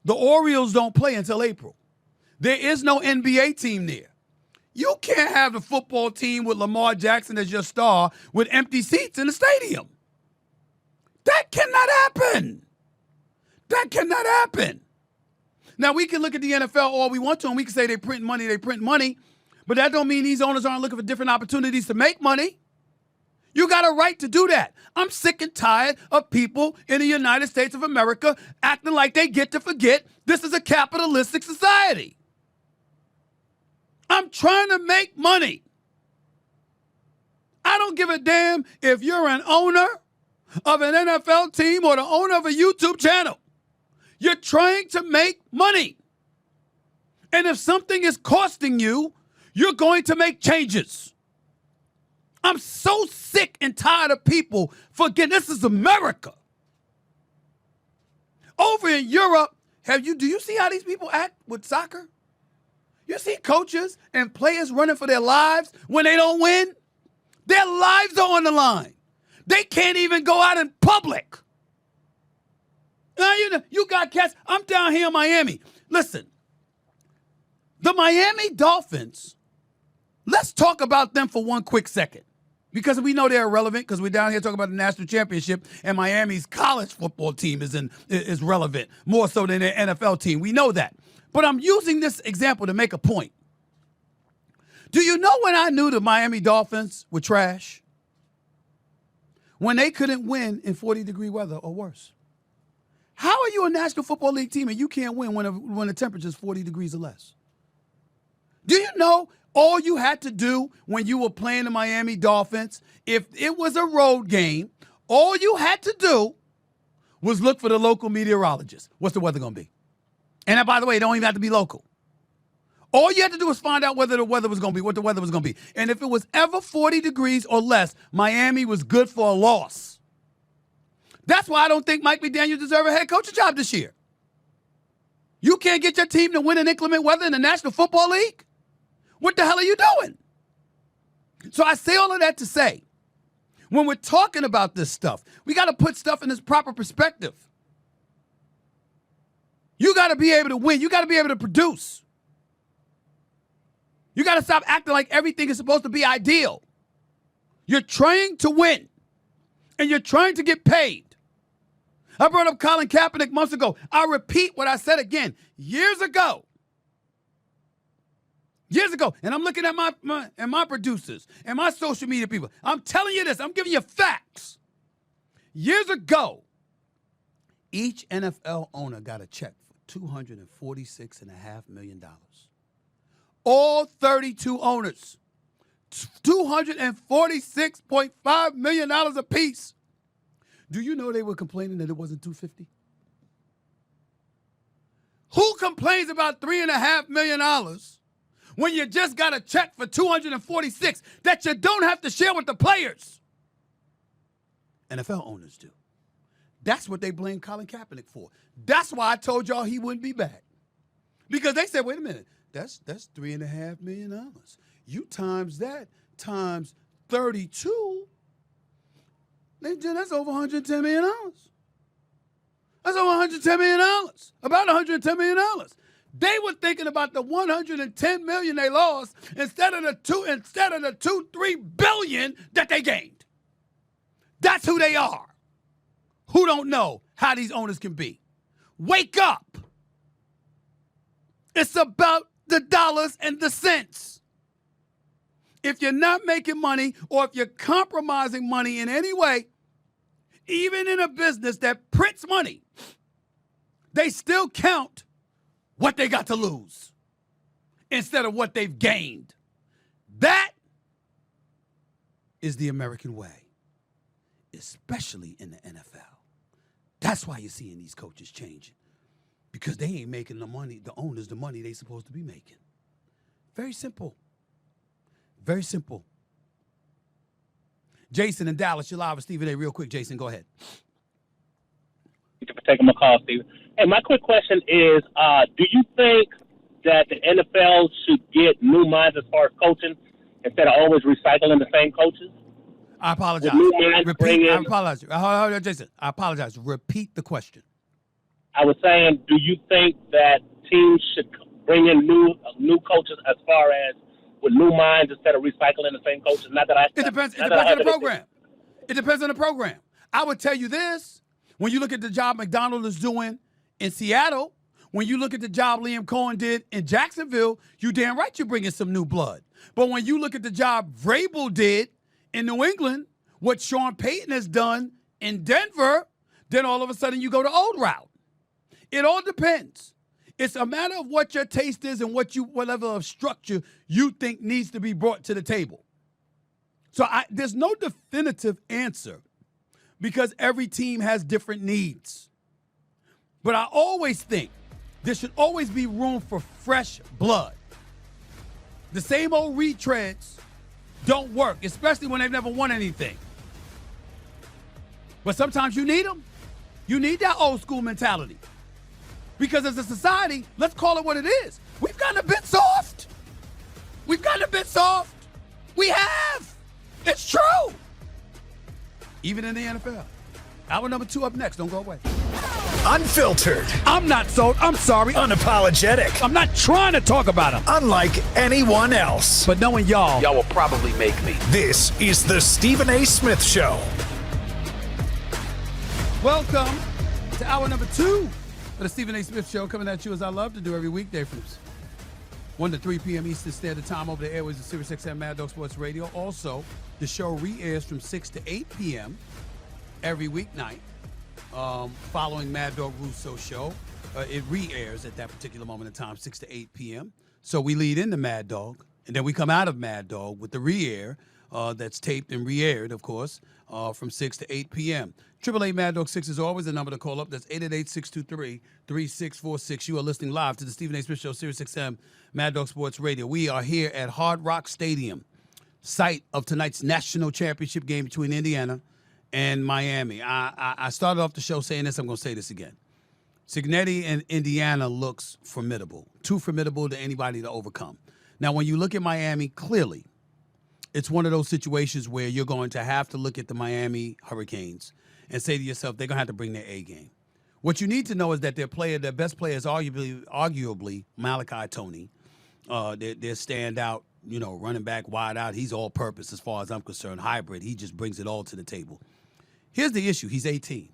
The Orioles don't play until April. There is no NBA team there. You can't have the football team with Lamar Jackson as your star with empty seats in the stadium. That cannot happen. That cannot happen. Now, we can look at the NFL all we want to, and we can say they print money, but that don't mean these owners aren't looking for different opportunities to make money. You got a right to do that. I'm sick and tired of people in the United States of America acting like they get to forget this is a capitalistic society. I'm trying to make money. I don't give a damn if you're an owner of an NFL team or the owner of a YouTube channel. You're trying to make money. And if something is costing you, you're going to make changes. I'm so sick and tired of people forgetting this is America. Over in Europe, do you see how these people act with soccer? You see coaches and players running for their lives when they don't win? Their lives are on the line. They can't even go out in public. Now, you got cats. I'm down here in Miami. Listen, the Miami Dolphins, let's talk about them for one quick second. Because we know they're irrelevant because we're down here talking about the national championship and Miami's college football team is relevant more so than their NFL team. We know that. But I'm using this example to make a point. Do you know when I knew the Miami Dolphins were trash? When they couldn't win in 40-degree weather or worse. How are you a National Football League team and you can't win when the temperature is 40 degrees or less? Do you know all you had to do when you were playing the Miami Dolphins, if it was a road game, all you had to do was look for the local meteorologist. What's the weather going to be? And by the way, it don't even have to be local. All you had to do was find out whether the weather was going to be, what the weather was going to be. And if it was ever 40 degrees or less, Miami was good for a loss. That's why I don't think Mike McDaniel deserves a head coaching job this year. You can't get your team to win in inclement weather in the National Football League? What the hell are you doing? So I say all of that to say, when we're talking about this stuff, we got to put stuff in its proper perspective. You got to be able to win. You got to be able to produce. You got to stop acting like everything is supposed to be ideal. You're trying to win, and you're trying to get paid. I brought up Colin Kaepernick months ago. I'll repeat what I said again years ago. And I'm looking at my producers and my social media people. I'm telling you this. I'm giving you facts. Years ago, each NFL owner got a check for $246.5 million. All 32 owners, $246.5 million apiece. Do you know they were complaining that it wasn't $250? Who complains about $3.5 million when you just got a check for $246 that you don't have to share with the players? NFL owners do. That's what they blame Colin Kaepernick for. That's why I told y'all he wouldn't be back. Because they said, wait a minute, that's $3.5 million. You times that times 32, that's over $110 million. That's over $110 million. About $110 million. They were thinking about the $110 million they lost instead of the $2-3 billion that they gained. That's who they are. Who don't know how these owners can be. Wake up. It's about the dollars and the cents. If you're not making money or if you're compromising money in any way, even in a business that prints money, they still count what they got to lose instead of what they've gained. That is the American way, especially in the NFL. That's why you're seeing these coaches changing, because they ain't making the money, the owners, the money they supposed to be making. Very simple. Very simple. Jason in Dallas, you're live with Stephen A. Real quick, Jason, go ahead. Thank you for taking my call, Stephen. Hey, my quick question is, do you think that the NFL should get new minds as far as coaching instead of always recycling the same coaches? I apologize. I apologize. Hold on, Jason. I apologize. Repeat the question. I was saying, do you think that teams should bring in new coaches as far as with new minds instead of recycling the same coaches? It depends on the program. It depends on the program. I would tell you this. When you look at the job McDonald is doing in Seattle, when you look at the job Liam Cohen did in Jacksonville, you damn right you're bringing some new blood. But when you look at the job Vrabel did in New England, what Sean Payton has done in Denver, then all of a sudden you go the old route. It all depends. It's a matter of what your taste is and what level of structure you think needs to be brought to the table. So there's no definitive answer because every team has different needs. But I always think there should always be room for fresh blood. The same old retreads don't work, especially when they've never won anything. But sometimes you need them. You need that old school mentality. Because as a society, let's call it what it is. We've gotten a bit soft. We have. It's true. Even in the NFL. Hour number 2 up next. Don't go away. Unfiltered. I'm not sold. I'm sorry. Unapologetic. I'm not trying to talk about him. Unlike anyone else. But knowing y'all will probably make me. This is the Stephen A. Smith Show. Welcome to hour number 2 of the Stephen A. Smith Show, coming at you as I love to do every weekday from 1 to 3 p.m. Eastern Standard Time over the airways of Sirius XM Mad Dog Sports Radio. Also, the show re-airs from 6 to 8 p.m. every weeknight following Mad Dog Russo show. It re-airs at that particular moment in time, 6 to 8 p.m. So we lead into Mad Dog, and then we come out of Mad Dog with the re-air that's taped and re-aired, of course, from 6 to 8 p.m. 888 Mad Dog 6 is always the number to call up. That's 888-623-3646. You are listening live to the Stephen A. Smith Show, Sirius XM, Mad Dog Sports Radio. We are here at Hard Rock Stadium, site of tonight's national championship game between Indiana and Miami. I started off the show saying this. I'm going to say this again. Cincinnati and Indiana looks formidable. Too formidable to anybody to overcome. Now, when you look at Miami, clearly, it's one of those situations where you're going to have to look at the Miami Hurricanes and say to yourself, they're going to have to bring their A game. What you need to know is that their best player is arguably Malachi Tony. Their standout, running back, wide out. He's all purpose as far as I'm concerned. Hybrid. He just brings it all to the table. Here's the issue. He's 18.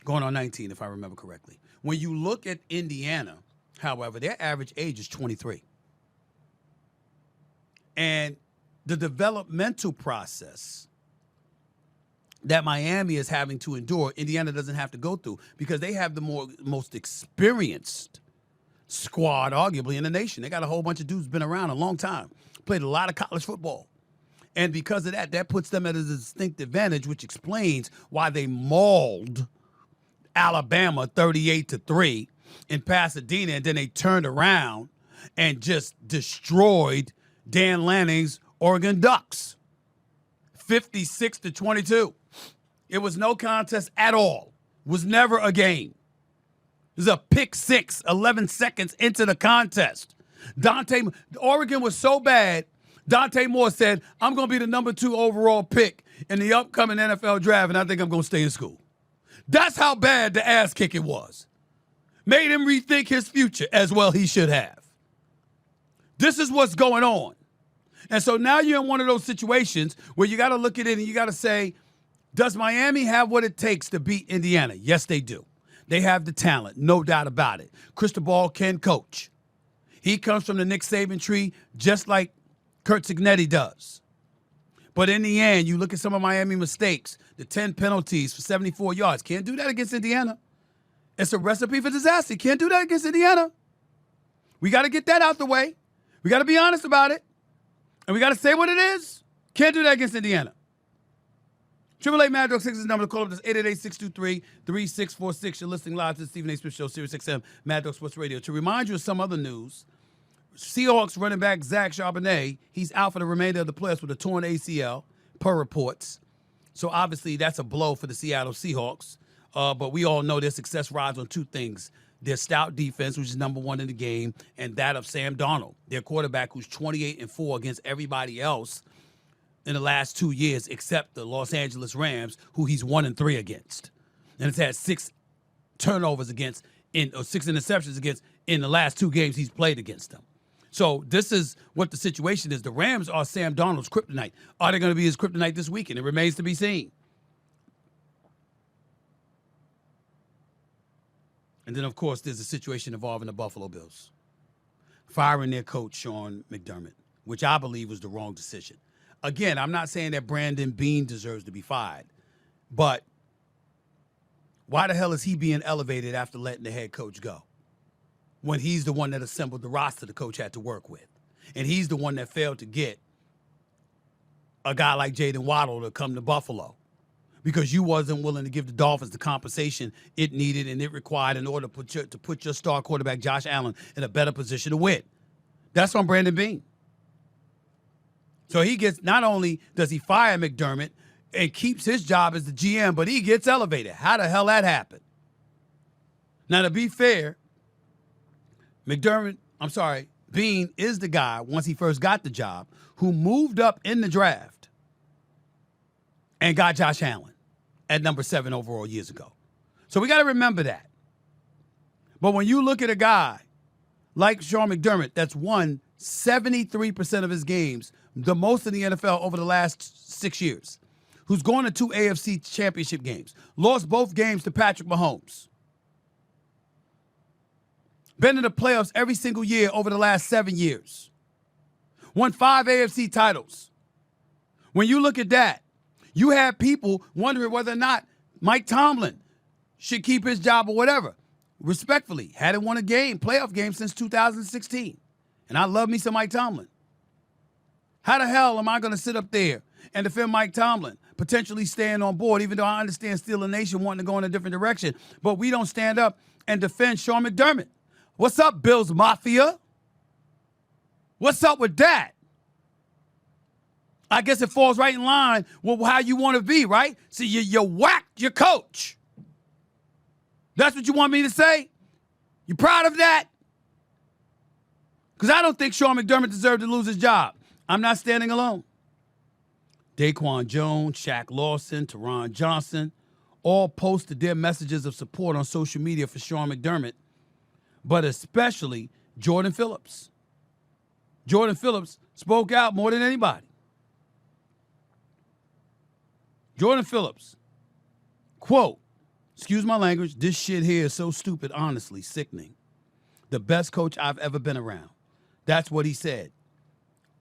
Going on 19, if I remember correctly. When you look at Indiana, however, their average age is 23. And the developmental process that Miami is having to endure, Indiana doesn't have to go through because they have the most experienced squad, arguably, in the nation. They got a whole bunch of dudes been around a long time, played a lot of college football. And because of that puts them at a distinct advantage, which explains why they mauled Alabama 38-3 in Pasadena, and then they turned around and just destroyed Dan Lanning's Oregon Ducks 56-22. It was no contest at all. It was never a game. It was a pick six, 11 seconds into the contest. Oregon was so bad, Dante Moore said, I'm going to be the number 2 overall pick in the upcoming NFL draft, and I think I'm going to stay in school. That's how bad the ass kicking was. Made him rethink his future, as well he should have. This is what's going on. And so now you're in one of those situations where you got to look at it and you got to say, does Miami have what it takes to beat Indiana? Yes, they do. They have the talent, no doubt about it. Cristobal can coach. He comes from the Nick Saban tree just like Kurt Cignetti does. But in the end, you look at some of Miami mistakes, the 10 penalties for 74 yards. Can't do that against Indiana. It's a recipe for disaster. Can't do that against Indiana. We got to get that out the way. We got to be honest about it. And we got to say what it is. Can't do that against Indiana. 888 Mad Dog 6 is the number to call up. That's 888-623-3646. You're listening live to the Stephen A. Smith Show, Sirius XM, Mad Dog Sports Radio. To remind you of some other news, Seahawks running back Zach Charbonnet, he's out for the remainder of the playoffs with a torn ACL, per reports. So obviously that's a blow for the Seattle Seahawks. But we all know their success rides on two things. Their stout defense, which is number 1 in the game, and that of Sam Darnold, their quarterback, who's 28-4 against everybody else in the last 2 years, except the Los Angeles Rams, who he's 1-3 against. And it's had 6 turnovers against, or 6 interceptions against in the last 2 games he's played against them. So this is what the situation is. The Rams are Sam Darnold's kryptonite. Are they going to be his kryptonite this weekend? It remains to be seen. And then, of course, there's a situation involving the Buffalo Bills firing their coach, Sean McDermott, which I believe was the wrong decision. Again, I'm not saying that Brandon Beane deserves to be fired, but why the hell is he being elevated after letting the head coach go when he's the one that assembled the roster the coach had to work with? And he's the one that failed to get a guy like Jaden Waddle to come to Buffalo because you wasn't willing to give the Dolphins the compensation it needed and it required in order to put your star quarterback, Josh Allen, in a better position to win. That's on Brandon Beane. So he gets, not only does he fire McDermott and keeps his job as the GM, but he gets elevated. How the hell that happened? Now, to be fair, Beane is the guy, once he first got the job, who moved up in the draft and got Josh Allen at number 7 overall years ago. So we got to remember that. But when you look at a guy like Sean McDermott that's won 73% of his games, the most in the NFL over the last 6 years, who's gone to 2 AFC championship games, lost both games to Patrick Mahomes, been in the playoffs every single year over the last 7 years, won 5 AFC titles. When you look at that, you have people wondering whether or not Mike Tomlin should keep his job or whatever. Respectfully, hadn't won a playoff game since 2016. And I love me some Mike Tomlin. How the hell am I going to sit up there and defend Mike Tomlin, potentially staying on board, even though I understand Steeler Nation wanting to go in a different direction, but we don't stand up and defend Sean McDermott? What's up, Bills Mafia? What's up with that? I guess it falls right in line with how you want to be, right? So you whacked your coach. That's what you want me to say? You proud of that? Because I don't think Sean McDermott deserved to lose his job. I'm not standing alone. Daquan Jones, Shaq Lawson, Teron Johnson, all posted their messages of support on social media for Sean McDermott, but especially Jordan Phillips. Jordan Phillips spoke out more than anybody. Jordan Phillips, quote, excuse my language, this shit here is so stupid, honestly, sickening. The best coach I've ever been around. That's what he said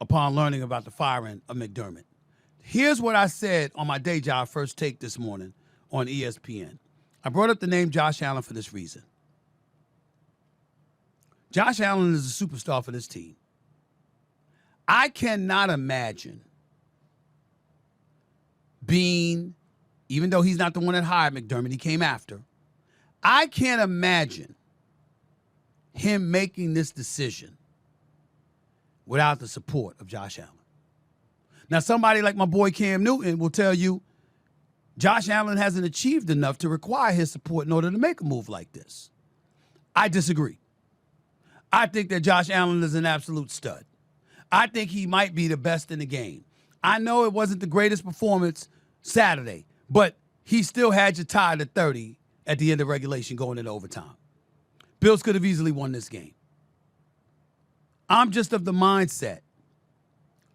upon learning about the firing of McDermott. Here's what I said on my day job first take this morning on ESPN. I brought up the name Josh Allen for this reason. Josh Allen is a superstar for this team. I cannot imagine being, even though he's not the one that hired McDermott, he came after. I can't imagine him making this decision without the support of Josh Allen. Now, somebody like my boy Cam Newton will tell you Josh Allen hasn't achieved enough to require his support in order to make a move like this. I disagree. I think that Josh Allen is an absolute stud. I think he might be the best in the game. I know it wasn't the greatest performance Saturday, but he still had you tied at 30 at the end of regulation going into overtime. Bills could have easily won this game. I'm just of the mindset.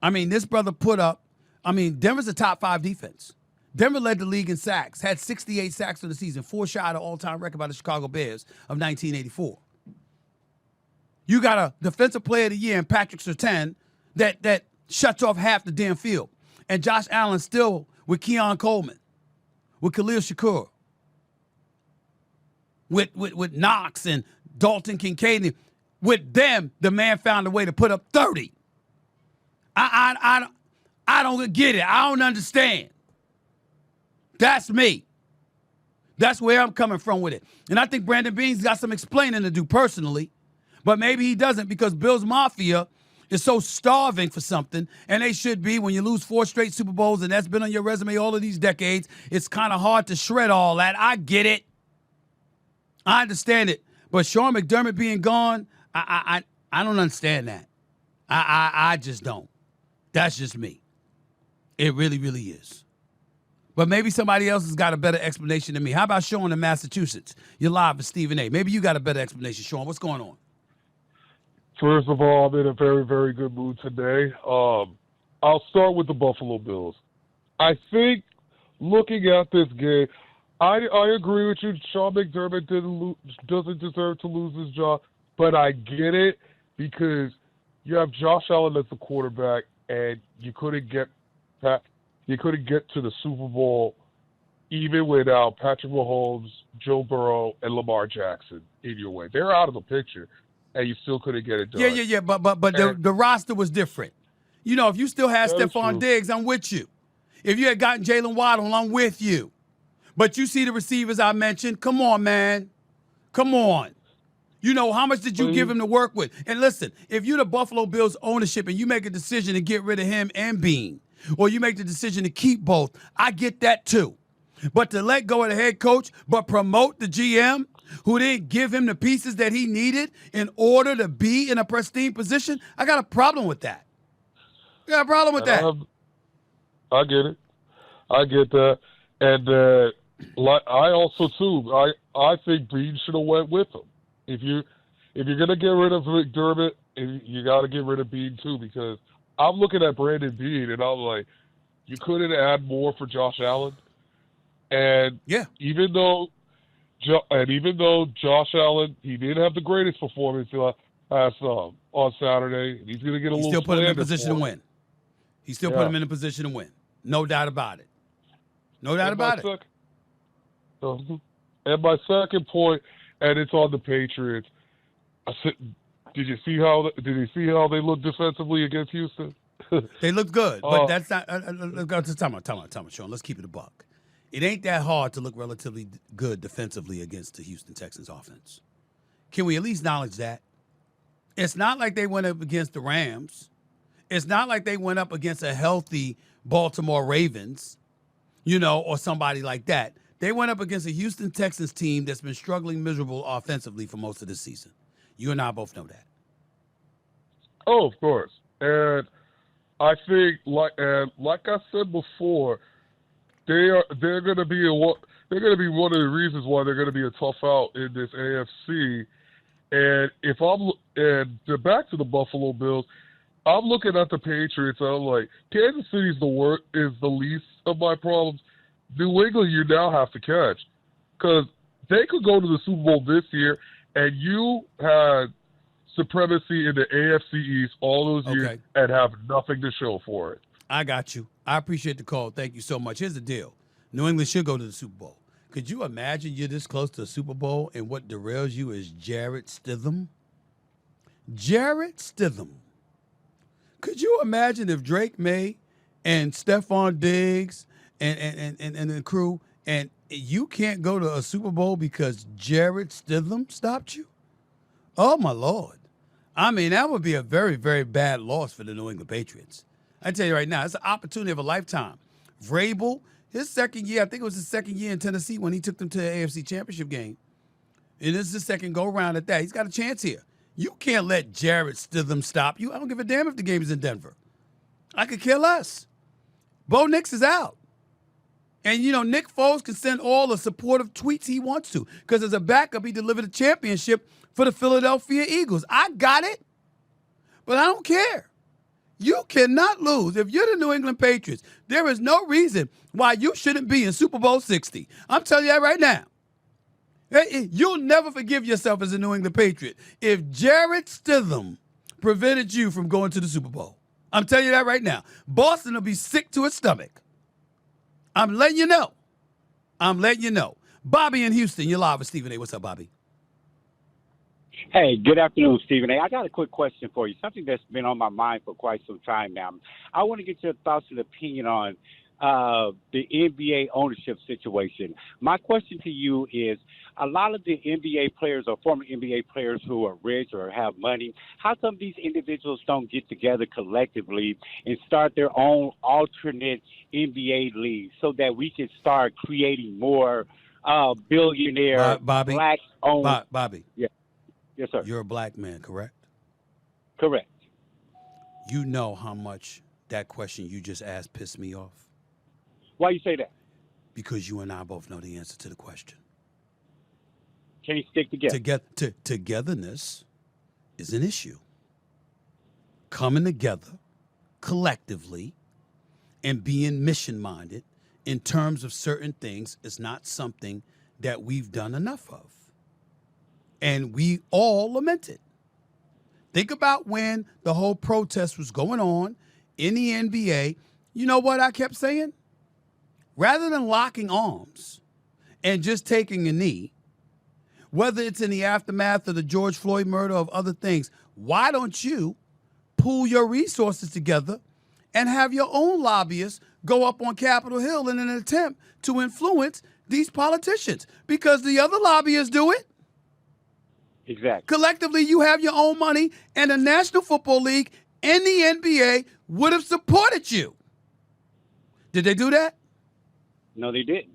This brother Denver's a top 5 defense. Denver led the league in sacks, had 68 sacks for the season, 4 shy of the all-time record by the Chicago Bears of 1984. You got a defensive player of the year in Patrick Surtain that shuts off half the damn field. And Josh Allen still with Keon Coleman, with Khalil Shakur, with Knox and Dalton Kincaid. With them, the man found a way to put up 30. I don't get it. I don't understand. That's me. That's where I'm coming from with it. And I think Brandon Beane's got some explaining to do personally, but maybe he doesn't because Bills Mafia is so starving for something, and they should be. When you lose 4 straight Super Bowls, and that's been on your resume all of these decades, it's kind of hard to shred all that. I get it. I understand it. But Sean McDermott being gone, I don't understand that. I just don't. That's just me. It really, really is. But maybe somebody else has got a better explanation than me. How about Sean in Massachusetts? You're live with Stephen A. Maybe you got a better explanation, Sean. What's going on? First of all, I'm in a very, very good mood today. I'll start with the Buffalo Bills. I think looking at this game, I agree with you. Sean McDermott doesn't deserve to lose his job, but I get it because you have Josh Allen as the quarterback, and you couldn't get to the Super Bowl even without Patrick Mahomes, Joe Burrow, and Lamar Jackson in your way. They're out of the picture, and you still couldn't get it done. Yeah. But the roster was different. You know, if you still had Stephon Diggs, I'm with you. If you had gotten Jalen Waddle, I'm with you. But you see the receivers I mentioned. Come on, man. Come on. You know, how much did you give him to work with? And listen, if you're the Buffalo Bills ownership and you make a decision to get rid of him and Bean, or you make the decision to keep both, I get that too. But to let go of the head coach, but promote the GM who didn't give him the pieces that he needed in order to be in a pristine position, I got a problem with that. I got a problem with that. I get it. I get that. And I also, too, I think Bean should have went with him. If you're gonna get rid of McDermott, you got to get rid of Bean too, because I'm looking at Brandon Bean and I'm like, you couldn't add more for Josh Allen. And even though Josh Allen, he didn't have the greatest performance on Saturday, and he's gonna get a little. Still put him in a position to win. He still put him in a position to win. No doubt about it. No doubt about it. And my second point, and it's on the Patriots. Did you see how they looked defensively against Houston? They looked good, but that's not. Time out, Sean. Let's keep it a buck. It ain't that hard to look relatively good defensively against the Houston Texans offense. Can we at least acknowledge that? It's not like they went up against the Rams. It's not like they went up against a healthy Baltimore Ravens, or somebody like that. They went up against a Houston Texans team that's been struggling miserable offensively for most of this season. You and I both know that. Oh, of course. And I think, like I said before, they're going to be one of the reasons why they're going to be a tough out in this AFC. And back to the Buffalo Bills, I'm looking at the Patriots and I'm like, Kansas City's is the least of my problems. New England, you now have to catch, because they could go to the Super Bowl this year, and you had supremacy in the AFC East all those years and have nothing to show for it. I got you. I appreciate the call. Thank you so much. Here's the deal. New England should go to the Super Bowl. Could you imagine you're this close to the Super Bowl and what derails you is Jarrett Stidham? Jarrett Stidham. Could you imagine if Drake May and Stephon Diggs and the crew, and you can't go to a Super Bowl because Jarrett Stidham stopped you? Oh, my Lord. I mean, that would be a very, very bad loss for the New England Patriots. I tell you right now, it's an opportunity of a lifetime. Vrabel, his second year, I think it was his second year in Tennessee when he took them to the AFC Championship game. And this is his second go-round at that. He's got a chance here. You can't let Jarrett Stidham stop you. I don't give a damn if the game is in Denver. I could care less. Bo Nix is out. And, Nick Foles can send all the supportive tweets he wants to, because as a backup, he delivered a championship for the Philadelphia Eagles. I got it, but I don't care. You cannot lose. If you're the New England Patriots, there is no reason why you shouldn't be in Super Bowl 60. I'm telling you that right now. You'll never forgive yourself as a New England Patriot if Jarrett Stidham prevented you from going to the Super Bowl. I'm telling you that right now. Boston will be sick to its stomach. I'm letting you know. Bobby in Houston, you're live with Stephen A. What's up, Bobby? Hey, good afternoon, Stephen A. I got a quick question for you, something that's been on my mind for quite some time now. I want to get your thoughts and opinion on the NBA ownership situation. My question to you is, a lot of the NBA players or former NBA players who are rich or have money, how come these individuals don't get together collectively and start their own alternate NBA league so that we can start creating more billionaire black-owned? Bobby. Yeah. Yes, sir. You're a black man, correct? Correct. You know how much that question you just asked pissed me off? Why you say that? Because you and I both know the answer to the question. Can you stick together? Togetherness is an issue. Coming together collectively and being mission-minded in terms of certain things is not something that we've done enough of. And we all lament it. Think about when the whole protest was going on in the NBA. You know what I kept saying? Rather than locking arms and just taking a knee, whether it's in the aftermath of the George Floyd murder or of other things, why don't you pool your resources together and have your own lobbyists go up on Capitol Hill in an attempt to influence these politicians? Because the other lobbyists do it. Exactly. Collectively, you have your own money, and the National Football League and the NBA would have supported you. Did they do that? No, they didn't.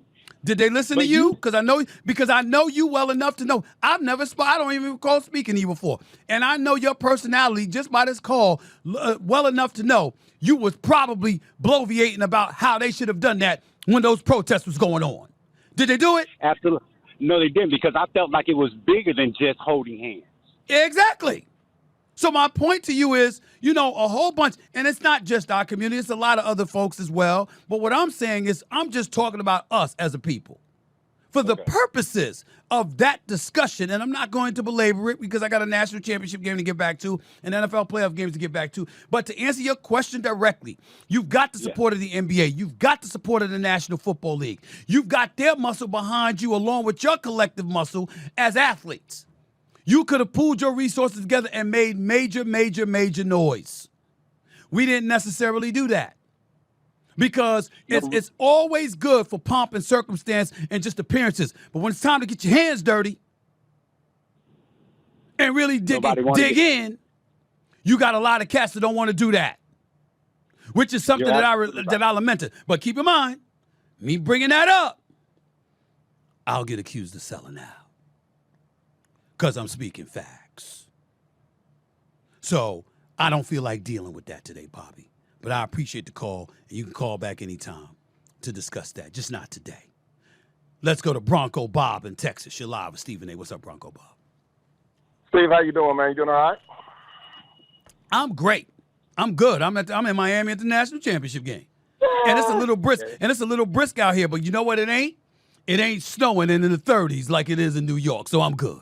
Did they listen to you? Because I know you well enough to know. I don't even recall speaking to you before. And I know your personality just by this call well enough to know you was probably bloviating about how they should have done that when those protests was going on. Did they do it? Absolutely. No, they didn't, because I felt like it was bigger than just holding hands. Exactly. So my point to you is, a whole bunch, and it's not just our community, it's a lot of other folks as well. But what I'm saying is I'm just talking about us as a people. For the purposes of that discussion, and I'm not going to belabor it because I got a national championship game to get back to and NFL playoff games to get back to. But to answer your question directly, you've got the support of the NBA. You've got the support of the National Football League. You've got their muscle behind you along with your collective muscle as athletes. You could have pooled your resources together and made major, major, major noise. We didn't necessarily do that. Because it's always good for pomp and circumstance and just appearances. But when it's time to get your hands dirty and really dig in, you got a lot of cats that don't want to do that, which is something that I lamented. But keep in mind, me bringing that up, I'll get accused of selling out because I'm speaking facts. So I don't feel like dealing with that today, Bobby. But I appreciate the call, and you can call back anytime to discuss that, just not today. Let's go to Bronco Bob in Texas. You're live with Stephen A. What's up, Bronco Bob? Steve, how you doing, man? You doing all right? I'm great. I'm good. I'm in Miami at the National Championship game. And it's a little brisk. And it's a little brisk out here, but you know what it ain't? It ain't snowing in the 30s like it is in New York, so I'm good.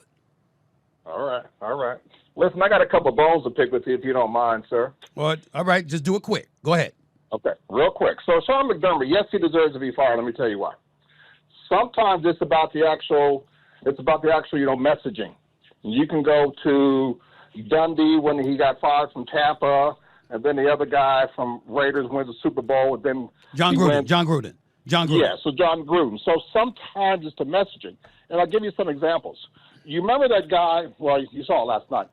All right. Listen, I got a couple of bones to pick with you if you don't mind, sir. All right, just do it quick. Go ahead. Okay, real quick. So Sean McDermott, yes, he deserves to be fired. Let me tell you why. Sometimes it's about the actual, messaging. You can go to Dundee when he got fired from Tampa, and then the other guy from Raiders wins the Super Bowl, and then John Gruden. Yeah, so John Gruden. So sometimes it's the messaging. And I'll give you some examples. You remember that guy, well, you saw it last night,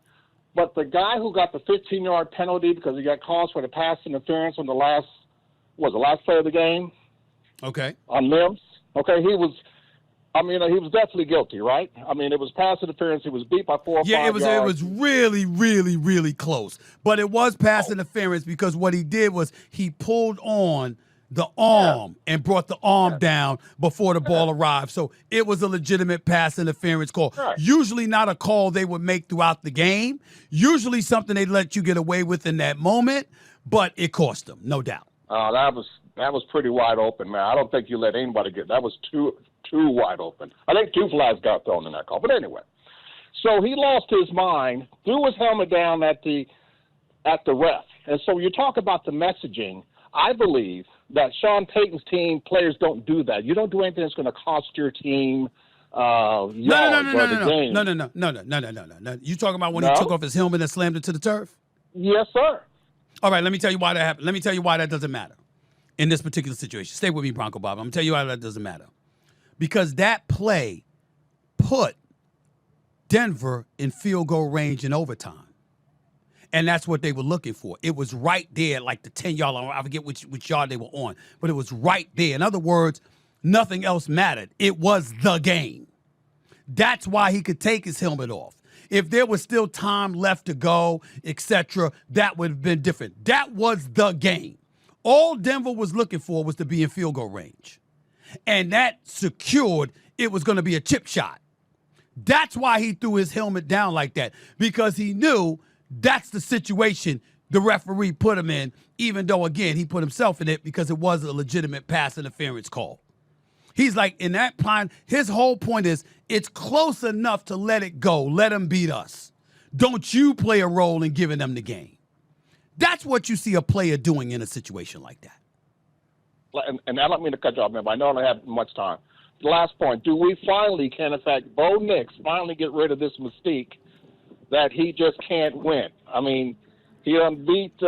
but the guy who got the 15-yard penalty because he got calls for the pass interference on the last play of the game? Okay. On Mims? Okay, he was definitely guilty, right? I mean, it was pass interference. He was beat by 4 or 5 yards. Yeah, it was really, really, really close. But it was pass interference because what he did was he pulled on the arm and brought the arm down before the ball arrived. So it was a legitimate pass interference call. Right. Usually not a call they would make throughout the game. Usually something they'd let you get away with in that moment, but it cost them, no doubt. That was pretty wide open, man. I don't think you let anybody get that. Was too wide open. I think 2 flags got thrown in that call. But anyway, so he lost his mind, threw his helmet down at the ref. And so you talk about the messaging. I believe that Sean Payton's team players don't do that. You don't do anything that's going to cost your team No. You talking about when he took off his helmet and slammed it to the turf? Yes, sir. All right, let me tell you why that happened. Let me tell you why that doesn't matter in this particular situation. Stay with me, Bronco Bob. I'm going to tell you why that doesn't matter. Because that play put Denver in field goal range in overtime. And that's what they were looking for. It was right there, like the 10-yard line. I forget which yard they were on, but it was right there. In other words, nothing else mattered. It was the game. That's why he could take his helmet off. If there was still time left to go, etc., that would have been different. That was the game. All Denver was looking for was to be in field goal range. And that secured it was going to be a chip shot. That's why he threw his helmet down like that, because he knew that's the situation the referee put him in, even though, again, he put himself in it because it was a legitimate pass interference call. He's like, in that plan, his whole point is it's close enough to let it go. Let them beat us. Don't you play a role in giving them the game. That's what you see a player doing in a situation like that. And I don't mean to cut you off, man, but I don't have much time. The last point, do we finally can, in fact, Bo Nix finally get rid of this mystique that he just can't win? I mean, he unbeat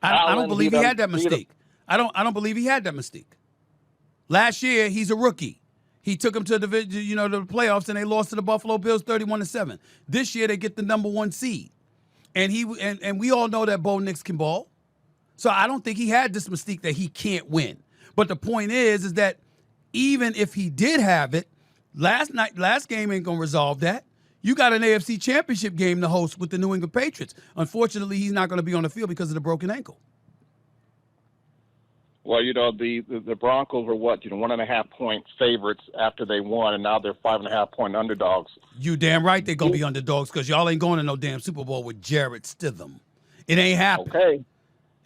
I don't believe he had that mystique. I don't believe he had that mystique. Last year, he's a rookie. He took them to the playoffs, and they lost to the Buffalo Bills 31-7. This year, they get the number 1 seed. And we all know that Bo Nix can ball. So I don't think he had this mystique that he can't win. But the point is that even if he did have it, last game ain't going to resolve that. You got an AFC Championship game to host with the New England Patriots. Unfortunately, he's not going to be on the field because of the broken ankle. Well, the Broncos were 1.5 point favorites after they won, and now they're 5.5 point underdogs. You damn right they're going to be underdogs because y'all ain't going to no damn Super Bowl with Jarrett Stidham. It ain't happening. Okay.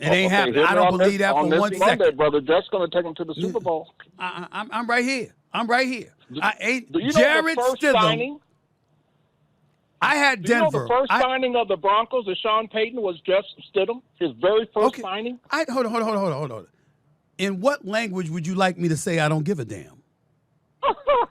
It ain't happening. I don't believe that for 1 second. Monday, brother, Jeff's going to take them to the Super Bowl. I'm right here. Do you know Jarrett the first Stidham. Signing? I had Denver. You know the first signing of the Broncos of Sean Payton was Jeff Stidham, his very first signing? Hold on. In what language would you like me to say I don't give a damn?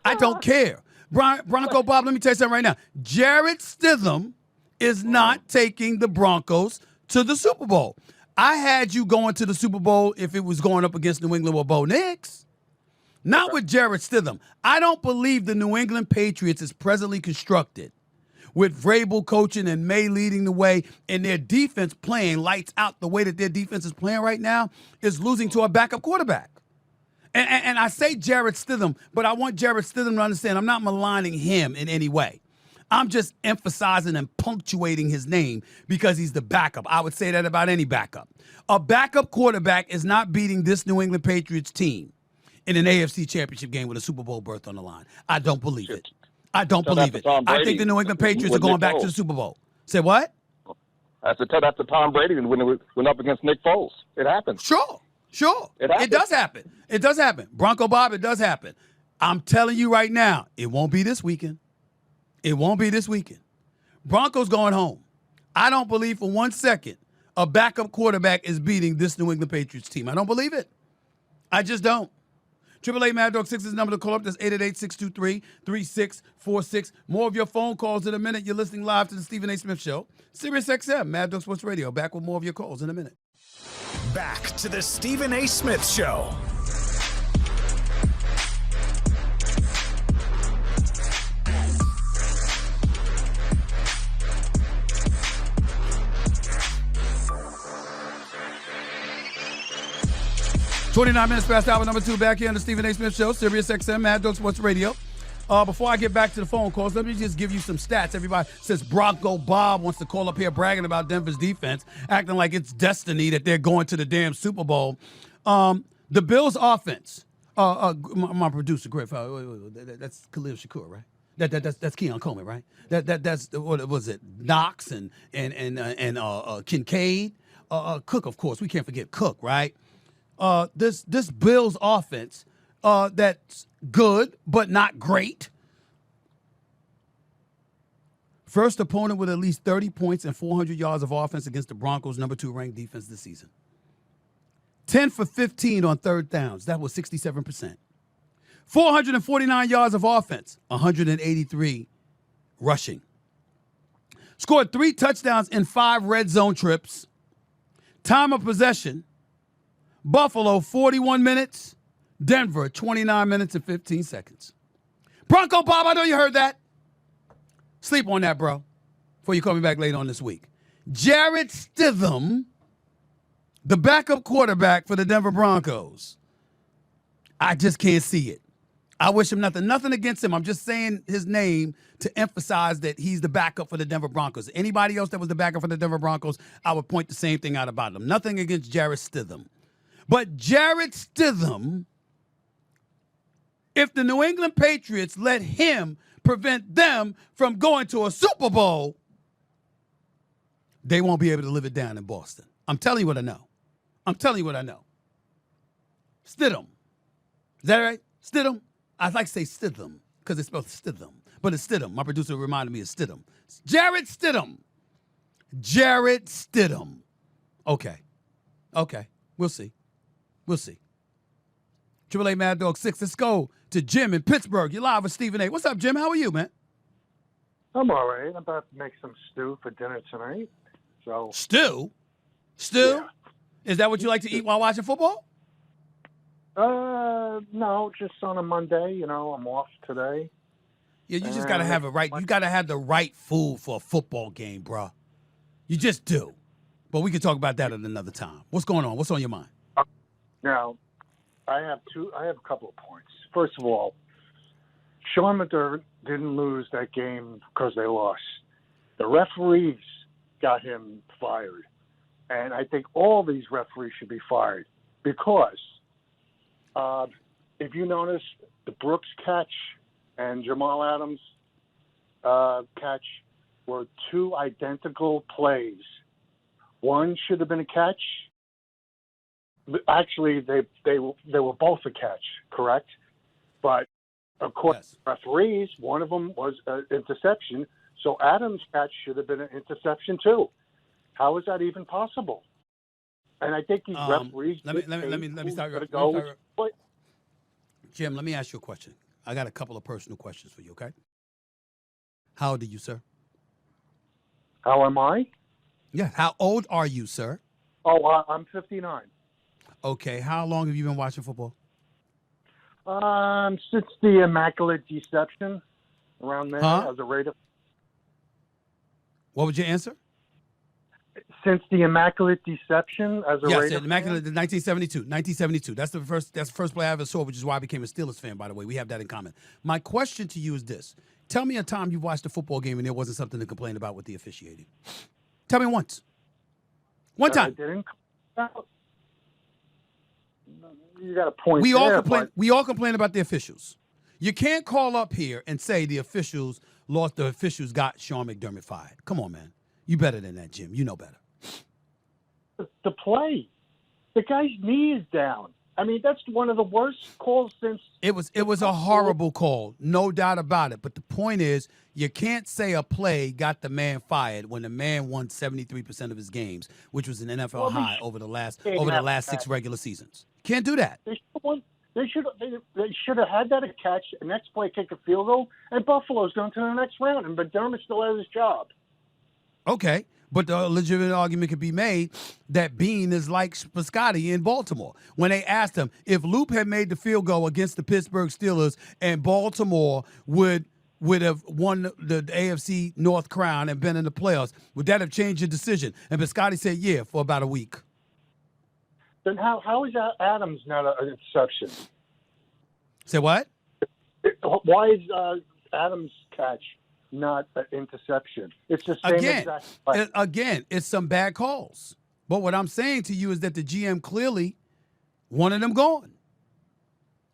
I don't care. Bronco Bob, let me tell you something right now. Jarrett Stidham is not taking the Broncos to the Super Bowl. I had you going to the Super Bowl if it was going up against New England with Bo Nix. Not with Jarrett Stidham. I don't believe the New England Patriots is presently constructed with Vrabel coaching and May leading the way and their defense playing lights out the way that their defense is playing right now is losing to a backup quarterback. And I say Jarrett Stidham, but I want Jarrett Stidham to understand I'm not maligning him in any way. I'm just emphasizing and punctuating his name because he's the backup. I would say that about any backup. A backup quarterback is not beating this New England Patriots team in an AFC Championship game with a Super Bowl berth on the line. I don't believe it. I don't believe it. I think the New England Patriots are going back to the Super Bowl. Say what? That's the Tom Brady when it went up against Nick Foles. It happens. Sure. It does happen. It does happen. Bronco Bob, it does happen. I'm telling you right now, it won't be this weekend. It won't be this weekend. Broncos going home. I don't believe for 1 second a backup quarterback is beating this New England Patriots team. I don't believe it. I just don't. 888 Mad Dog 6 is the number to call up. That's 888-623-3646. More of your phone calls in a minute. You're listening live to the Stephen A. Smith Show. Sirius XM, Mad Dog Sports Radio. Back with more of your calls in a minute. Back to the Stephen A. Smith Show. $29 minutes past hour number 2, back here on the Stephen A. Smith Show, Sirius XM, Mad Dog Sports Radio. Before I get back to the phone calls, let me just give you some stats. Everybody says Bronco Bob wants to call up here bragging about Denver's defense, acting like it's destiny that they're going to the damn Super Bowl. The Bills' offense, my producer, Griff, that's Khalil Shakur, right? That's Keon Coleman, right? That's what was it? Knox and Kincaid, Cook, of course. We can't forget Cook, right? This Bills offense that's good but not great. First opponent with at least 30 points and 400 yards of offense against the Broncos, number 2 ranked defense this season. 10 for 15 on third downs. That was 67%. 449 yards of offense, 183 rushing. Scored 3 touchdowns in 5 red zone trips. Time of possession, Buffalo 41 minutes, Denver 29 minutes and 15 seconds. Bronco Bob, I know you heard that. Sleep on that, bro, before you call me back later on this week. Jarrett Stidham, the backup quarterback for the Denver Broncos. I just can't see it. I wish him nothing against him. I'm just saying his name to emphasize that he's the backup for the Denver Broncos. Anybody else that was the backup for the Denver Broncos, I would point the same thing out about them. Nothing against Jarrett Stidham. But Jarrett Stidham, if the New England Patriots let him prevent them from going to a Super Bowl, they won't be able to live it down in Boston. I'm telling you what I know. Stidham. Is that right? Stidham? I'd like to say Stidham because it's spelled Stidham. But it's Stidham. My producer reminded me of Stidham. Jarrett Stidham. Okay. We'll see. 888 Mad Dog 6. Let's go to Jim in Pittsburgh. You're live with Stephen A. What's up, Jim? How are you, man? I'm all right. I'm about to make some stew for dinner tonight. So Stew? Yeah. Is that what you like to eat while watching football? No, just on a Monday. You know, I'm off today. Yeah, you just gotta have it right. You gotta have the right food for a football game, bro. You just do. But we can talk about that at another time. What's going on? What's on your mind? Now, I have a couple of points. First of all, Sean McDermott didn't lose that game because they lost. The referees got him fired. And I think all these referees should be fired because if you notice, the Brooks catch and Jamal Adams catch were 2 identical plays. One should have been a catch. Actually, they were both a catch, correct? But according to referees, one of them was an interception. So Adams' catch should have been an interception too. How is that even possible? And I think these referees. Let me start. Jim, let me ask you a question. I got a couple of personal questions for you. Okay. How old are you, sir? How am I? Yeah. How old are you, sir? Oh, I'm 59. Okay. How long have you been watching football? Since the Immaculate Deception, around there as a Raider. What was your answer? Since the Immaculate Deception as a Raider. Yes, Immaculate 1972. That's the first play I ever saw, which is why I became a Steelers fan, by the way. We have that in common. My question to you is this. Tell me a time you've watched a football game and there wasn't something to complain about with the officiating. Tell me once. One time. You got a point. We all complain about the officials. You can't call up here and say the officials got Sean McDermott fired. Come on, man. You better than that, Jim. You know better. The play. The guy's knee is down. I mean, that's one of the worst calls since. It was a horrible call, no doubt about it. But the point is, you can't say a play got the man fired when the man won 73% of his games, which was an NFL high over the last 6 regular seasons. Can't do that. They should have had that a catch, and next play kick a field goal, and Buffalo's going to the next round, and McDermott still has his job. Okay. But the legitimate argument could be made that Bean is like Piscotti in Baltimore. When they asked him if Loop had made the field goal against the Pittsburgh Steelers and Baltimore would have won the AFC North crown and been in the playoffs, would that have changed your decision? And Piscotti said, yeah, for about a week. Then how is Adams not an exception? Say what? Why is Adams' catch not an interception? It's the same exact play. Again, it's some bad calls. But what I'm saying to you is that the GM clearly wanted them gone.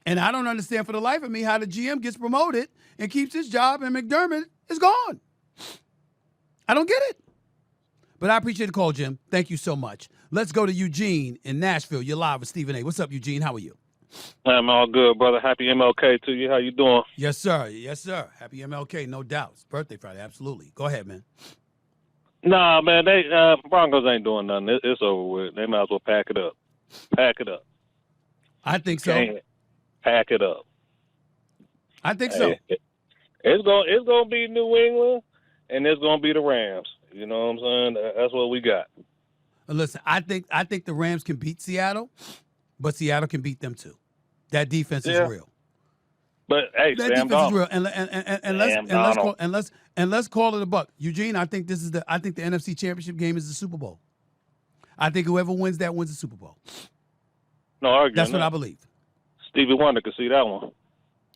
And I don't understand for the life of me how the GM gets promoted and keeps his job and McDermott is gone. I don't get it. But I appreciate the call, Jim. Thank you so much. Let's go to Eugene in Nashville. You're live with Stephen A. What's up, Eugene? How are you? I'm all good, brother. Happy MLK to you. How you doing? Yes, sir. Yes, sir. Happy MLK, no doubt. It's birthday Friday, absolutely. Go ahead, man. Nah, man, they Broncos ain't doing nothing. It's over with. They might as well pack it up. Pack it up. I think so. Pack it up. I think so. It's gonna be New England, and it's gonna be the Rams. You know what I'm saying? That's what we got. Listen, I think the Rams can beat Seattle, but Seattle can beat them too. That defense is real. But hey, that Sam defense Donald. is real. And let's call it a buck. Eugene, I think the NFC Championship game is the Super Bowl. I think whoever wins that wins the Super Bowl. No argument. That's what I believe. Stevie Wonder could see that one.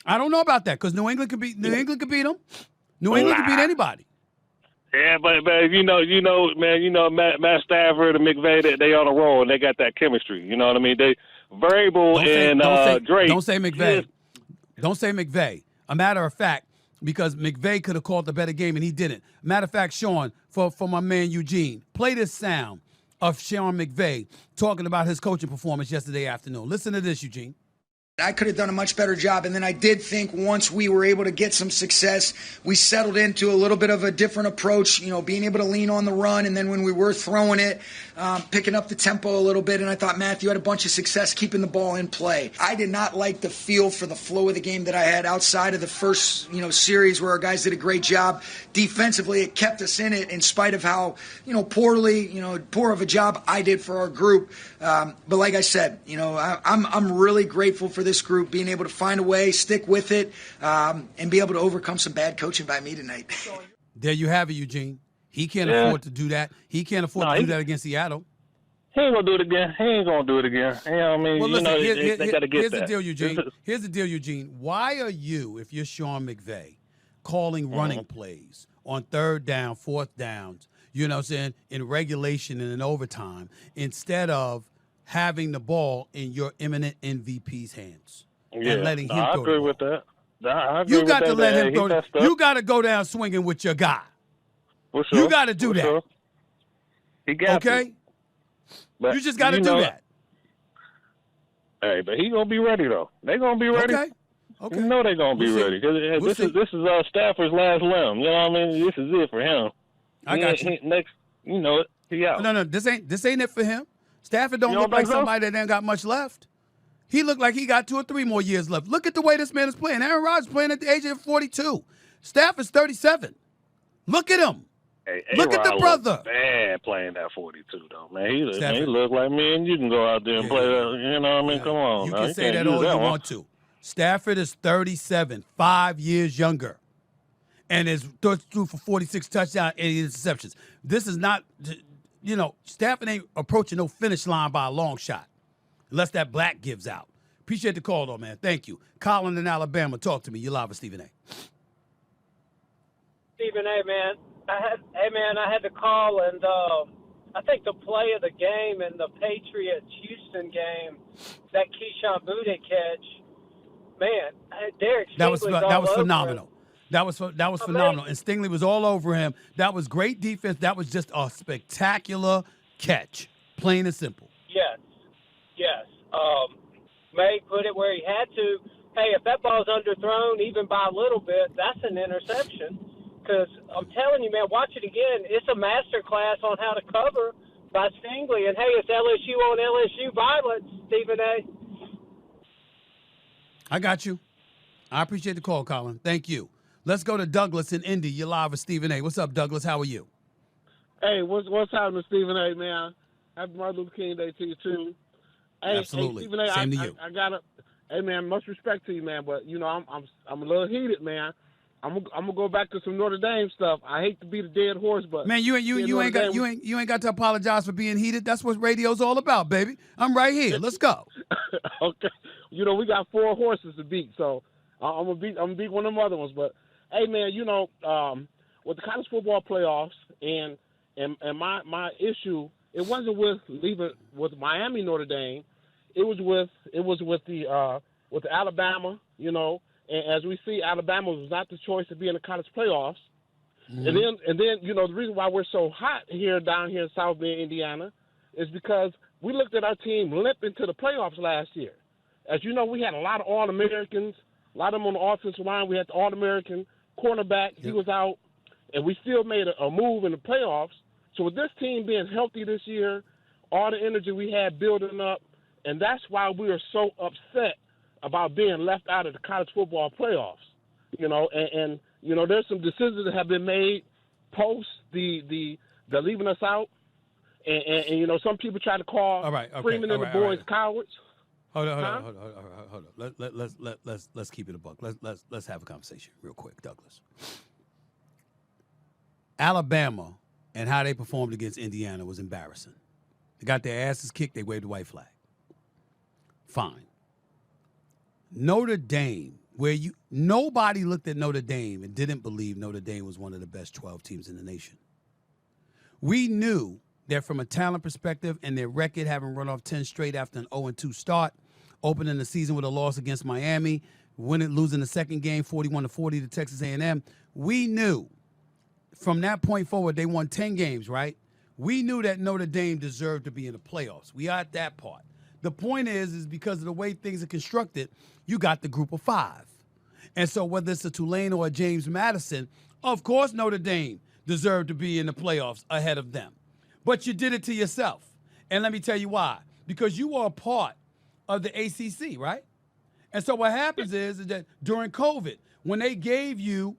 I don't know about that because New England could beat them. New England could beat anybody. Yeah, but you know, man, Matt Stafford and McVay, they on a roll and they got that chemistry. You know what I mean? They Variable and Drake. Don't say McVay. Don't say McVay. A matter of fact, because McVay could have called the better game and he didn't. Matter of fact, Sean, for my man Eugene, play this sound of Sean McVay talking about his coaching performance yesterday afternoon. Listen to this, Eugene. I could have done a much better job. And then I did think once we were able to get some success, we settled into a little bit of a different approach, being able to lean on the run. And then when we were throwing it, picking up the tempo a little bit. And I thought, Matthew had a bunch of success keeping the ball in play. I did not like the feel for the flow of the game that I had outside of the first, series where our guys did a great job. Defensively, it kept us in it in spite of how, poor of a job I did for our group. But like I said, I'm really grateful for this group being able to find a way, stick with it, and be able to overcome some bad coaching by me tonight. There you have it, Eugene. He can't afford to do that. He can't afford to do that against Seattle. He ain't gonna do it again. He ain't gonna do it again. You know what I mean? Well, listen, they gotta get here's that. the deal, Eugene. Here's the deal, Eugene. Why are you, if you're Sean McVay, calling running plays on third down, fourth downs, in regulation and in overtime, instead of having the ball in your imminent MVP's hands and letting him throw I agree with that. I agree you got with to that, let him throw. You got to go down swinging with your guy. For sure. You got to do that. Sure. He got to. But you just got to do that. Hey, but he gonna be ready though. They gonna be ready. Okay. You know they gonna be ready because this is Stafford's last limb. You know what I mean? This is it for him. I got you. Next, he out. No, this ain't it for him. Stafford don't look like somebody that ain't got much left. He looked like he got 2 or 3 more years left. Look at the way this man is playing. Aaron Rodgers playing at the age of 42. Stafford's 37. Look at him. Hey, look at the brother. Bad playing that 42 though, man. He look like me and you can go out there and play that. You know what I mean? Come on. You can say that all you want to. Stafford is 37, 5 years younger, and is threw for 46 touchdowns, 80 interceptions. This is not, Stafford ain't approaching no finish line by a long shot, unless that black gives out. Appreciate the call, though, man. Thank you. Colin in Alabama, talk to me. You're live with Stephen A. Stephen A. Man, I had to call, and I think the play of the game in the Patriots-Houston game, that Keyshawn Boutte catch, man, Derek Stingley's that was phenomenal. Him. That was phenomenal. And Stingley was all over him. That was great defense. That was just a spectacular catch, plain and simple. Yes. May put it where he had to. Hey, if that ball's underthrown even by a little bit, that's an interception. Because I'm telling you, man, watch it again. It's a master class on how to cover by Stingley. And, hey, it's LSU on LSU violence, Stephen A. I got you. I appreciate the call, Colin. Thank you. Let's go to Douglas in Indy. You're live with Stephen A. What's up, Douglas? How are you? Hey, what's happening, Stephen A. Man? Happy Martin Luther King Day to you too. Hey, Absolutely. Hey, Stephen A, Same to you. I gotta. Hey, man, much respect to you, man. But I'm a little heated, man. I'm gonna go back to some Notre Dame stuff. I hate to be the dead horse, but man, you ain't got to apologize for being heated. That's what radio's all about, baby. I'm right here. Let's go. Okay. We got 4 horses to beat, so I'm gonna beat one of them other ones. But hey, man, with the college football playoffs and my issue, it wasn't with Miami Notre Dame. It was with the Alabama, And as we see, Alabama was not the choice to be in the college playoffs. Mm-hmm. And then the reason why we're so hot down here in South Bend, Indiana, is because we looked at our team limp into the playoffs last year. As you know, we had a lot of All-Americans, a lot of them on the offensive line. We had the All-American cornerback. Yep. He was out, and we still made a move in the playoffs. So with this team being healthy this year, all the energy we had building up, and that's why we are so upset about being left out of the college football playoffs, and there's some decisions that have been made post the leaving us out, and some people try to call Freeman and the boys cowards. Hold on. Let's keep it a buck. Let's have a conversation real quick, Douglas. Alabama and how they performed against Indiana was embarrassing. They got their asses kicked. They waved the white flag. Fine. Notre Dame, where nobody looked at Notre Dame and didn't believe Notre Dame was one of the best 12 teams in the nation. We knew that from a talent perspective and their record having run off 10 straight after an 0-2 start, opening the season with a loss against Miami, losing the second game 41-40 to Texas A&M, we knew from that point forward they won 10 games, right? We knew that Notre Dame deserved to be in the playoffs. We are at that part. The point is because of the way things are constructed, you got the group of 5. And so whether it's a Tulane or a James Madison, of course Notre Dame deserved to be in the playoffs ahead of them. But you did it to yourself. And let me tell you why. Because you are a part of the ACC, right? And so what happens is that during COVID, when they gave you,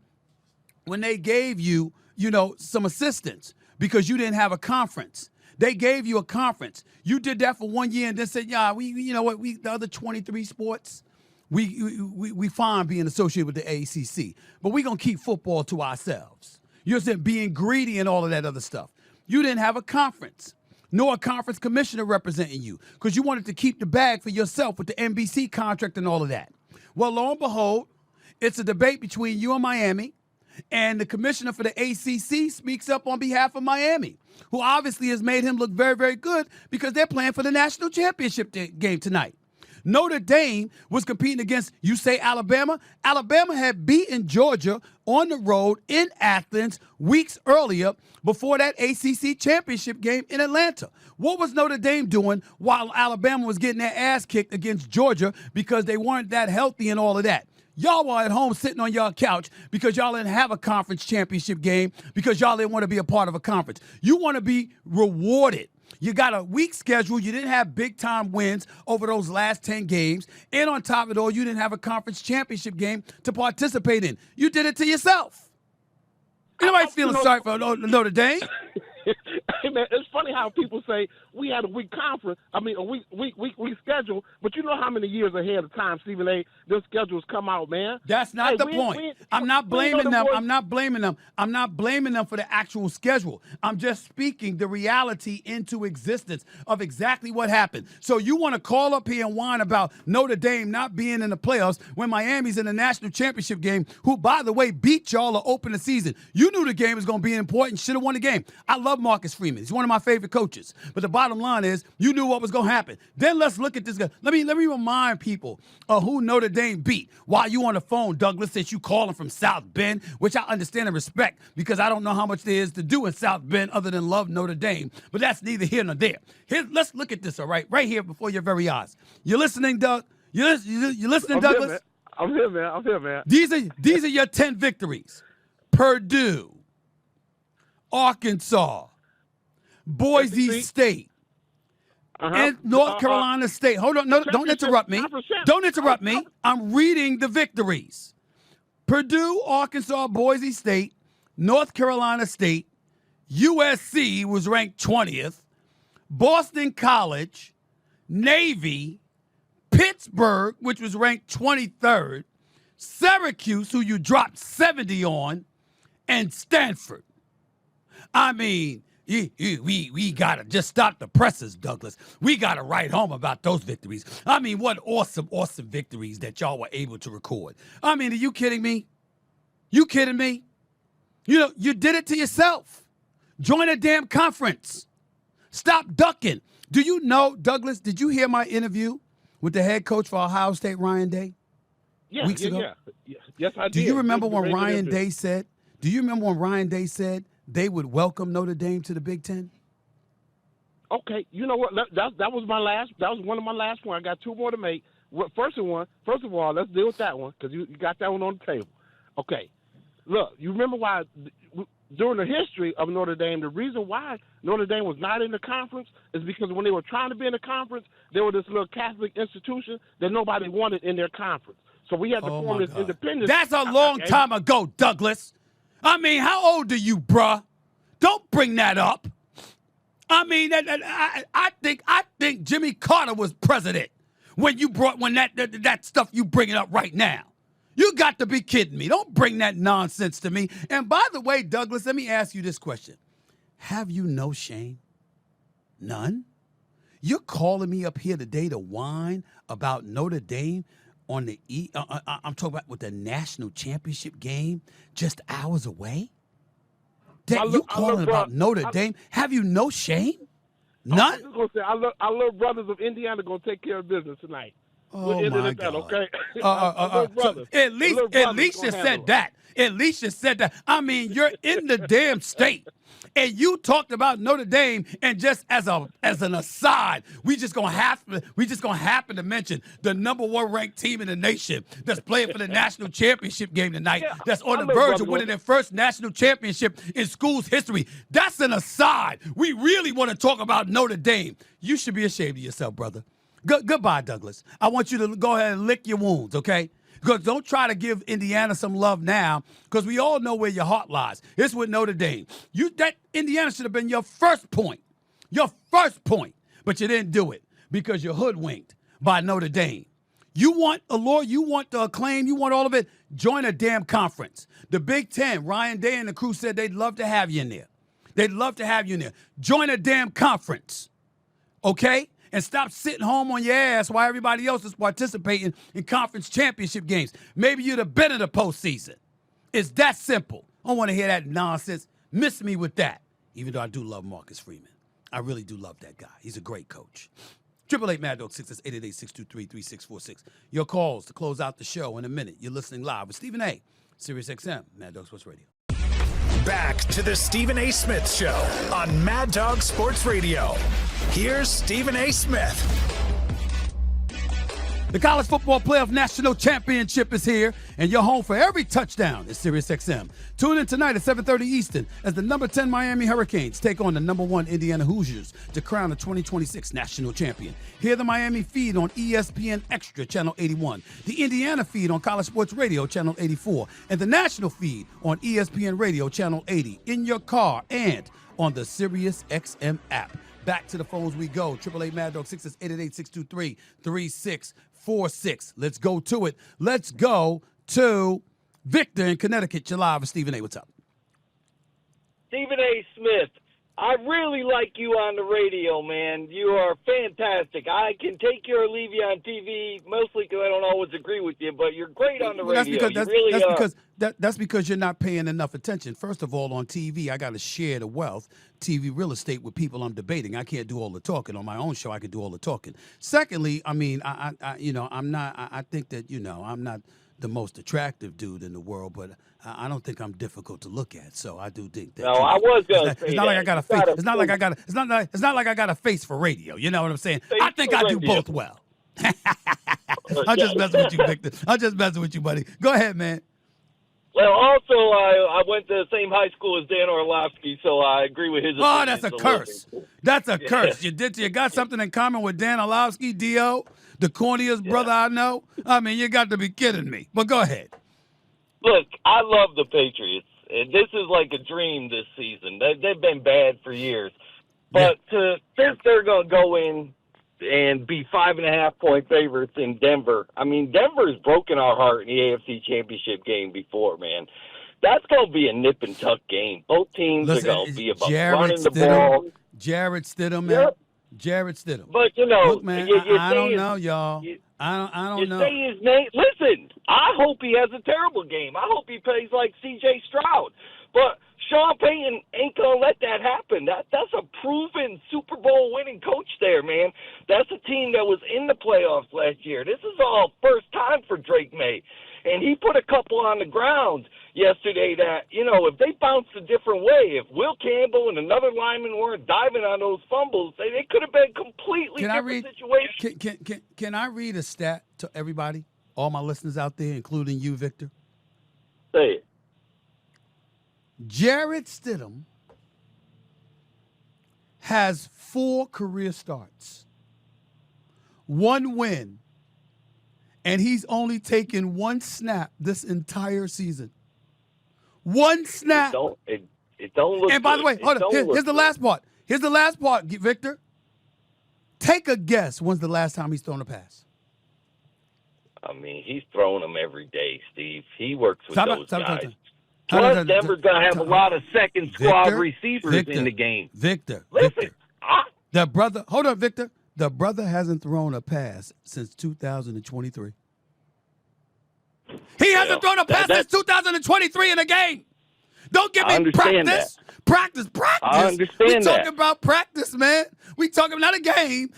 some assistance because you didn't have a conference, they gave you a conference. You did that for 1 year and then said, the other 23 sports, we fine being associated with the ACC, but we're going to keep football to ourselves. You're saying being greedy and all of that other stuff. You didn't have a conference, nor a conference commissioner representing you because you wanted to keep the bag for yourself with the NBC contract and all of that. Well, lo and behold, it's a debate between you and Miami, and the commissioner for the ACC speaks up on behalf of Miami, who obviously has made him look very, very good because they're playing for the national championship game tonight. Notre Dame was competing against, you say Alabama? Alabama had beaten Georgia on the road in Athens weeks earlier before that ACC championship game in Atlanta. What was Notre Dame doing while Alabama was getting their ass kicked against Georgia because they weren't that healthy and all of that? Y'all were at home sitting on y'all couch because y'all didn't have a conference championship game because y'all didn't want to be a part of a conference. You want to be rewarded. You got a weak schedule. You didn't have big-time wins over those last 10 games. And on top of it all, you didn't have a conference championship game to participate in. You did it to yourself. Anybody feeling sorry for Notre Dame? Hey, man, it's funny how people say we had a weak conference. I mean, a weak schedule. But you know how many years ahead of time, Stephen A., their schedules come out, man. That's not the point. I'm not blaming them. I'm not blaming them. I'm not blaming them for the actual schedule. I'm just speaking the reality into existence of exactly what happened. So you want to call up here and whine about Notre Dame not being in the playoffs when Miami's in the national championship game, who, by the way, beat y'all to open the season. You knew the game was going to be important. Should have won the game. I love Marcus Freeman. He's one of my favorite coaches. But the bottom line is, you knew what was going to happen. Then let's look at this guy. Let me remind people of who Notre Dame beat. While you on the phone, Douglas, since you calling from South Bend, which I understand and respect because I don't know how much there is to do in South Bend other than love Notre Dame. But that's neither here nor there. Let's look at this, all right? Right here before your very eyes. You listening, Doug? You listening, Douglas? I'm here, man. These are your 10 victories. Purdue, Arkansas, Boise State, and North Carolina State. Hold on. No, don't interrupt me. Don't interrupt me. I'm reading the victories. Purdue, Arkansas, Boise State, North Carolina State, USC was ranked 20th, Boston College, Navy, Pittsburgh, which was ranked 23rd, Syracuse, who you dropped 70 on, and Stanford. I mean, we got to just stop the presses, Douglas. We got to write home about those victories. I mean, what awesome victories that y'all were able to record. I mean, are you kidding me? You kidding me? You know, you did it to yourself. Join a damn conference. Stop ducking. Do you know, Douglas, did you hear my interview with the head coach for Ohio State, Ryan Day? Yeah, weeks ago? Yeah. Yes, I did. Do you remember when Ryan Day said they would welcome Notre Dame to the Big Ten? Okay, you know what? That was my last. That was one of my last points. I got two more to make. First of all, let's deal with that one because you got that one on the table. Okay, look, you remember why during the history of Notre Dame, the reason why Notre Dame was not in the conference is because when they were trying to be in the conference, they were this little Catholic institution that nobody wanted in their conference. So we had to form this independence. That's a long time ago, Douglas. I mean, how old are you, bruh? Don't bring that up. I mean, I think Jimmy Carter was president when that stuff you bringing up right now. You got to be kidding me. Don't bring that nonsense to me. And by the way, Douglas, let me ask you this question. Have you no shame? None? You're calling me up here today to whine about Notre Dame on the I'm talking about with the national championship game just hours away? You calling about Notre Dame? Have you no shame? None? I was just going to say, our little brothers of Indiana going to take care of business tonight. Oh, my God. Okay? So at least you said that. At least you said that. I mean, you're in the damn state. And you talked about Notre Dame, and just as an aside, we just gonna happen to mention the number one ranked team in the nation that's playing for the national championship game tonight. That's on the verge of winning their first national championship in school's history. That's an aside. We really want to talk about Notre Dame. You should be ashamed of yourself, brother. Goodbye, Douglas. I want you to go ahead and lick your wounds, okay? Because don't try to give Indiana some love now, because we all know where your heart lies. It's with Notre Dame. That Indiana should have been your first point. Your first point. But you didn't do it because you're hoodwinked by Notre Dame. You want allure, you want the acclaim, you want all of it, join a damn conference. The Big Ten, Ryan Day and the crew said they'd love to have you in there. They'd love to have you in there. Join a damn conference, okay? And stop sitting home on your ass while everybody else is participating in conference championship games. Maybe you'd have been in the postseason. It's that simple. I don't want to hear that nonsense. Miss me with that, even though I do love Marcus Freeman. I really do love that guy. He's a great coach. 888 Mad Dog 6, that's 888-623-3646. Your calls to close out the show in a minute. You're listening live with Stephen A., Sirius XM, Mad Dog Sports Radio. Back to the Stephen A. Smith Show on Mad Dog Sports Radio. Here's Stephen A. Smith. The College Football Playoff National Championship is here, and you're home for every touchdown is Sirius XM. Tune in tonight at 7:30 Eastern as the number 10 Miami Hurricanes take on the number 1 Indiana Hoosiers to crown the 2026 national champion. Hear the Miami feed on ESPN Extra, Channel 81, the Indiana feed on College Sports Radio, Channel 84, and the national feed on ESPN Radio, Channel 80, in your car and on the Sirius XM app. Back to the phones we go. 888 Mad Dog 6 is 888-623-3646. Let's go to it. Let's go to Victor in Connecticut. You're live with Stephen A. What's up? Stephen A. Smith, I really like you on the radio, man. You are fantastic. I can take you or leave you on TV, mostly because I don't always agree with you, but you're great on the radio. That's because you're not paying enough attention. First of all, on TV, I got to share the wealth, TV real estate, with people I'm debating. I can't do all the talking. On my own show, I can do all the talking. Secondly, I mean, I think that, I'm not the most attractive dude in the world, but I don't think I'm difficult to look at. So I do think that. No, I was going to say it's not like I got a face. It's not like I got. It's not like I got a face for radio. You know what I'm saying? I think I do both well. I'm just messing with you, Victor. I'm just messing with you, buddy. Go ahead, man. Well, also, I went to the same high school as Dan Orlovsky, so I agree with his opinion. Oh, that's a curse. That's a curse. You got something in common with Dan Orlovsky, D.O., the corniest brother I know? I mean, you got to be kidding me. But go ahead. Look, I love the Patriots. And this is like a dream this season. They've been bad for years. But to think they're going to go in and be 5.5-point favorites in Denver, I mean, Denver's broken our heart in the AFC Championship game before, man. That's going to be a nip-and-tuck game. Both teams are going to be about running the ball. Jarrett Stidham, man. Yep. Jarrett Stidham. But, look, man, I don't know, y'all. I don't know. Say his name. Listen, I hope he has a terrible game. I hope he plays like C.J. Stroud. But Sean Payton ain't going to let that happen. That's a proven Super Bowl winning coach there, man. That's a team that was in the playoffs last year. This is all first time for Drake May. And he put a couple on the ground yesterday that, if they bounced a different way, if Will Campbell and another lineman weren't diving on those fumbles, they could have been completely different situation. Can I read a stat to everybody, all my listeners out there, including you, Victor? Say it. Jarrett Stidham has 4 career starts, 1 win, and he's only taken 1 snap this entire season. 1 snap. It don't look. And by good. the way, hold on. Here's the last part. Here's the last part, Victor. Take a guess. When's the last time he's thrown a pass? I mean, he's throwing them every day, Steve. He works with those guys. Plus, Denver's going to have a lot of second squad receivers in the game. Victor. The brother. Hold on, Victor. The brother hasn't thrown a pass since 2023. He hasn't thrown a pass since 2023 in a game. Don't give me practice. Practice. I understand we talking about practice, man. We talking not a game.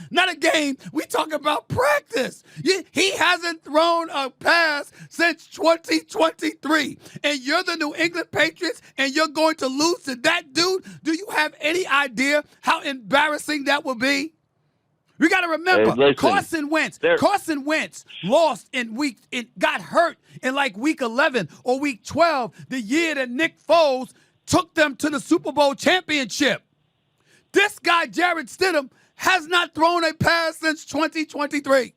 We talking about practice. He hasn't thrown a pass since 2023. And you're the New England Patriots, and you're going to lose to that dude? Do you have any idea how embarrassing that would be? We got to remember, Carson Wentz lost got hurt in like week 11 or week 12, the year that Nick Foles took them to the Super Bowl championship. This guy, Jarrett Stidham, has not thrown a pass since 2023.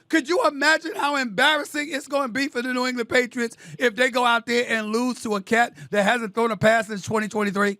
Could you imagine how embarrassing it's going to be for the New England Patriots if they go out there and lose to a cat that hasn't thrown a pass since 2023?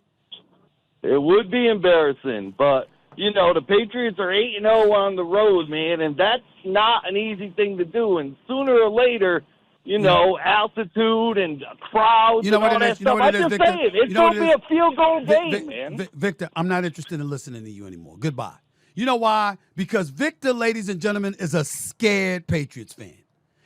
It would be embarrassing, but the Patriots are 8-0 on the road, man, and that's not an easy thing to do. And sooner or later, altitude and crowds and all that stuff. I'm just saying, it's going to be a field goal game, man. Victor, I'm not interested in listening to you anymore. Goodbye. You know why? Because Victor, ladies and gentlemen, is a scared Patriots fan.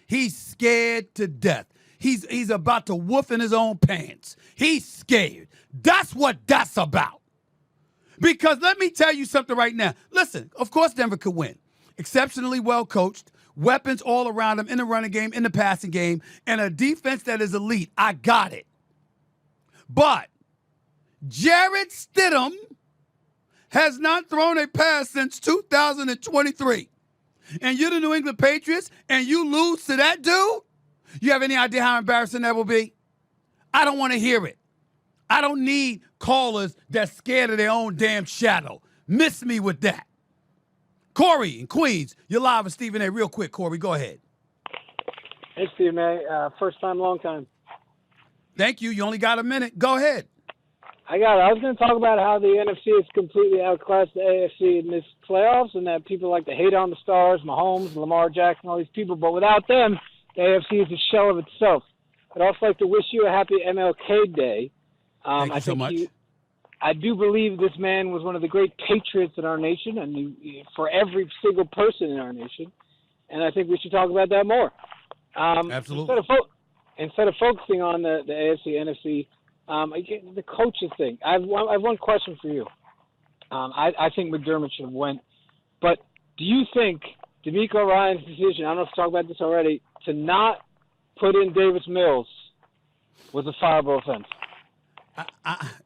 He's scared to death. He's about to woof in his own pants. He's scared. That's what that's about. Because let me tell you something right now. Listen, of course Denver could win. Exceptionally well coached, weapons all around them in the running game, in the passing game, and a defense that is elite. I got it. But Jarrett Stidham has not thrown a pass since 2023. And you're the New England Patriots, and you lose to that dude? You have any idea how embarrassing that will be? I don't want to hear it. I don't need callers that's scared of their own damn shadow. Miss me with that. Corey in Queens, you're live with Stephen A. Real quick, Corey, go ahead. Hey, Stephen A. First time, long time. Thank you. You only got a minute. Go ahead. I was going to talk about how the NFC has completely outclassed the AFC in this playoffs, and that people like to hate on the stars, Mahomes, Lamar Jackson, all these people. But without them, the AFC is a shell of itself. I'd also like to wish you a happy MLK Day. Thank you so much. I do believe this man was one of the great patriots in our nation, and for every single person in our nation. And I think we should talk about that more. Absolutely. Instead of focusing on the AFC, NFC, the coaches thing. I have one question for you. I think McDermott should have went, but do you think DeMeco Ryan's decision, I don't know if we talked about this already, to not put in Davis Mills was a fireable offense?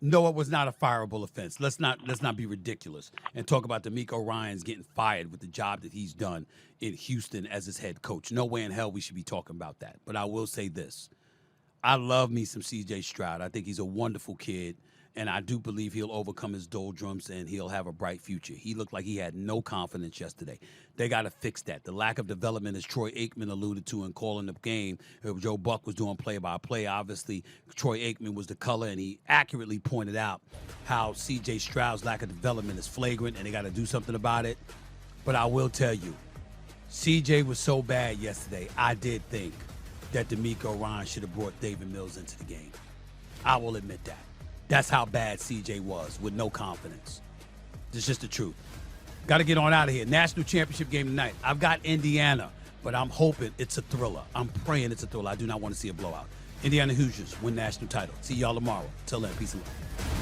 No, it was not a fireable offense. Let's not be ridiculous and talk about DeMeco Ryans getting fired with the job that he's done in Houston as his head coach. No way in hell we should be talking about that. But I will say this. I love me some C.J. Stroud. I think he's a wonderful kid, and I do believe he'll overcome his doldrums and he'll have a bright future. He looked like he had no confidence yesterday. They got to fix that. The lack of development, as Troy Aikman alluded to in calling the game, Joe Buck was doing play-by-play. Obviously, Troy Aikman was the color, and he accurately pointed out how C.J. Stroud's lack of development is flagrant, and they got to do something about it. But I will tell you, C.J. was so bad yesterday, I did think that DeMeco Ryan should have brought David Mills into the game. I will admit that. That's how bad CJ was, with no confidence. It's just the truth. Got to get on out of here. National championship game tonight. I've got Indiana, but I'm hoping it's a thriller. I'm praying it's a thriller. I do not want to see a blowout. Indiana Hoosiers win national title. See y'all tomorrow. Till then, peace and love.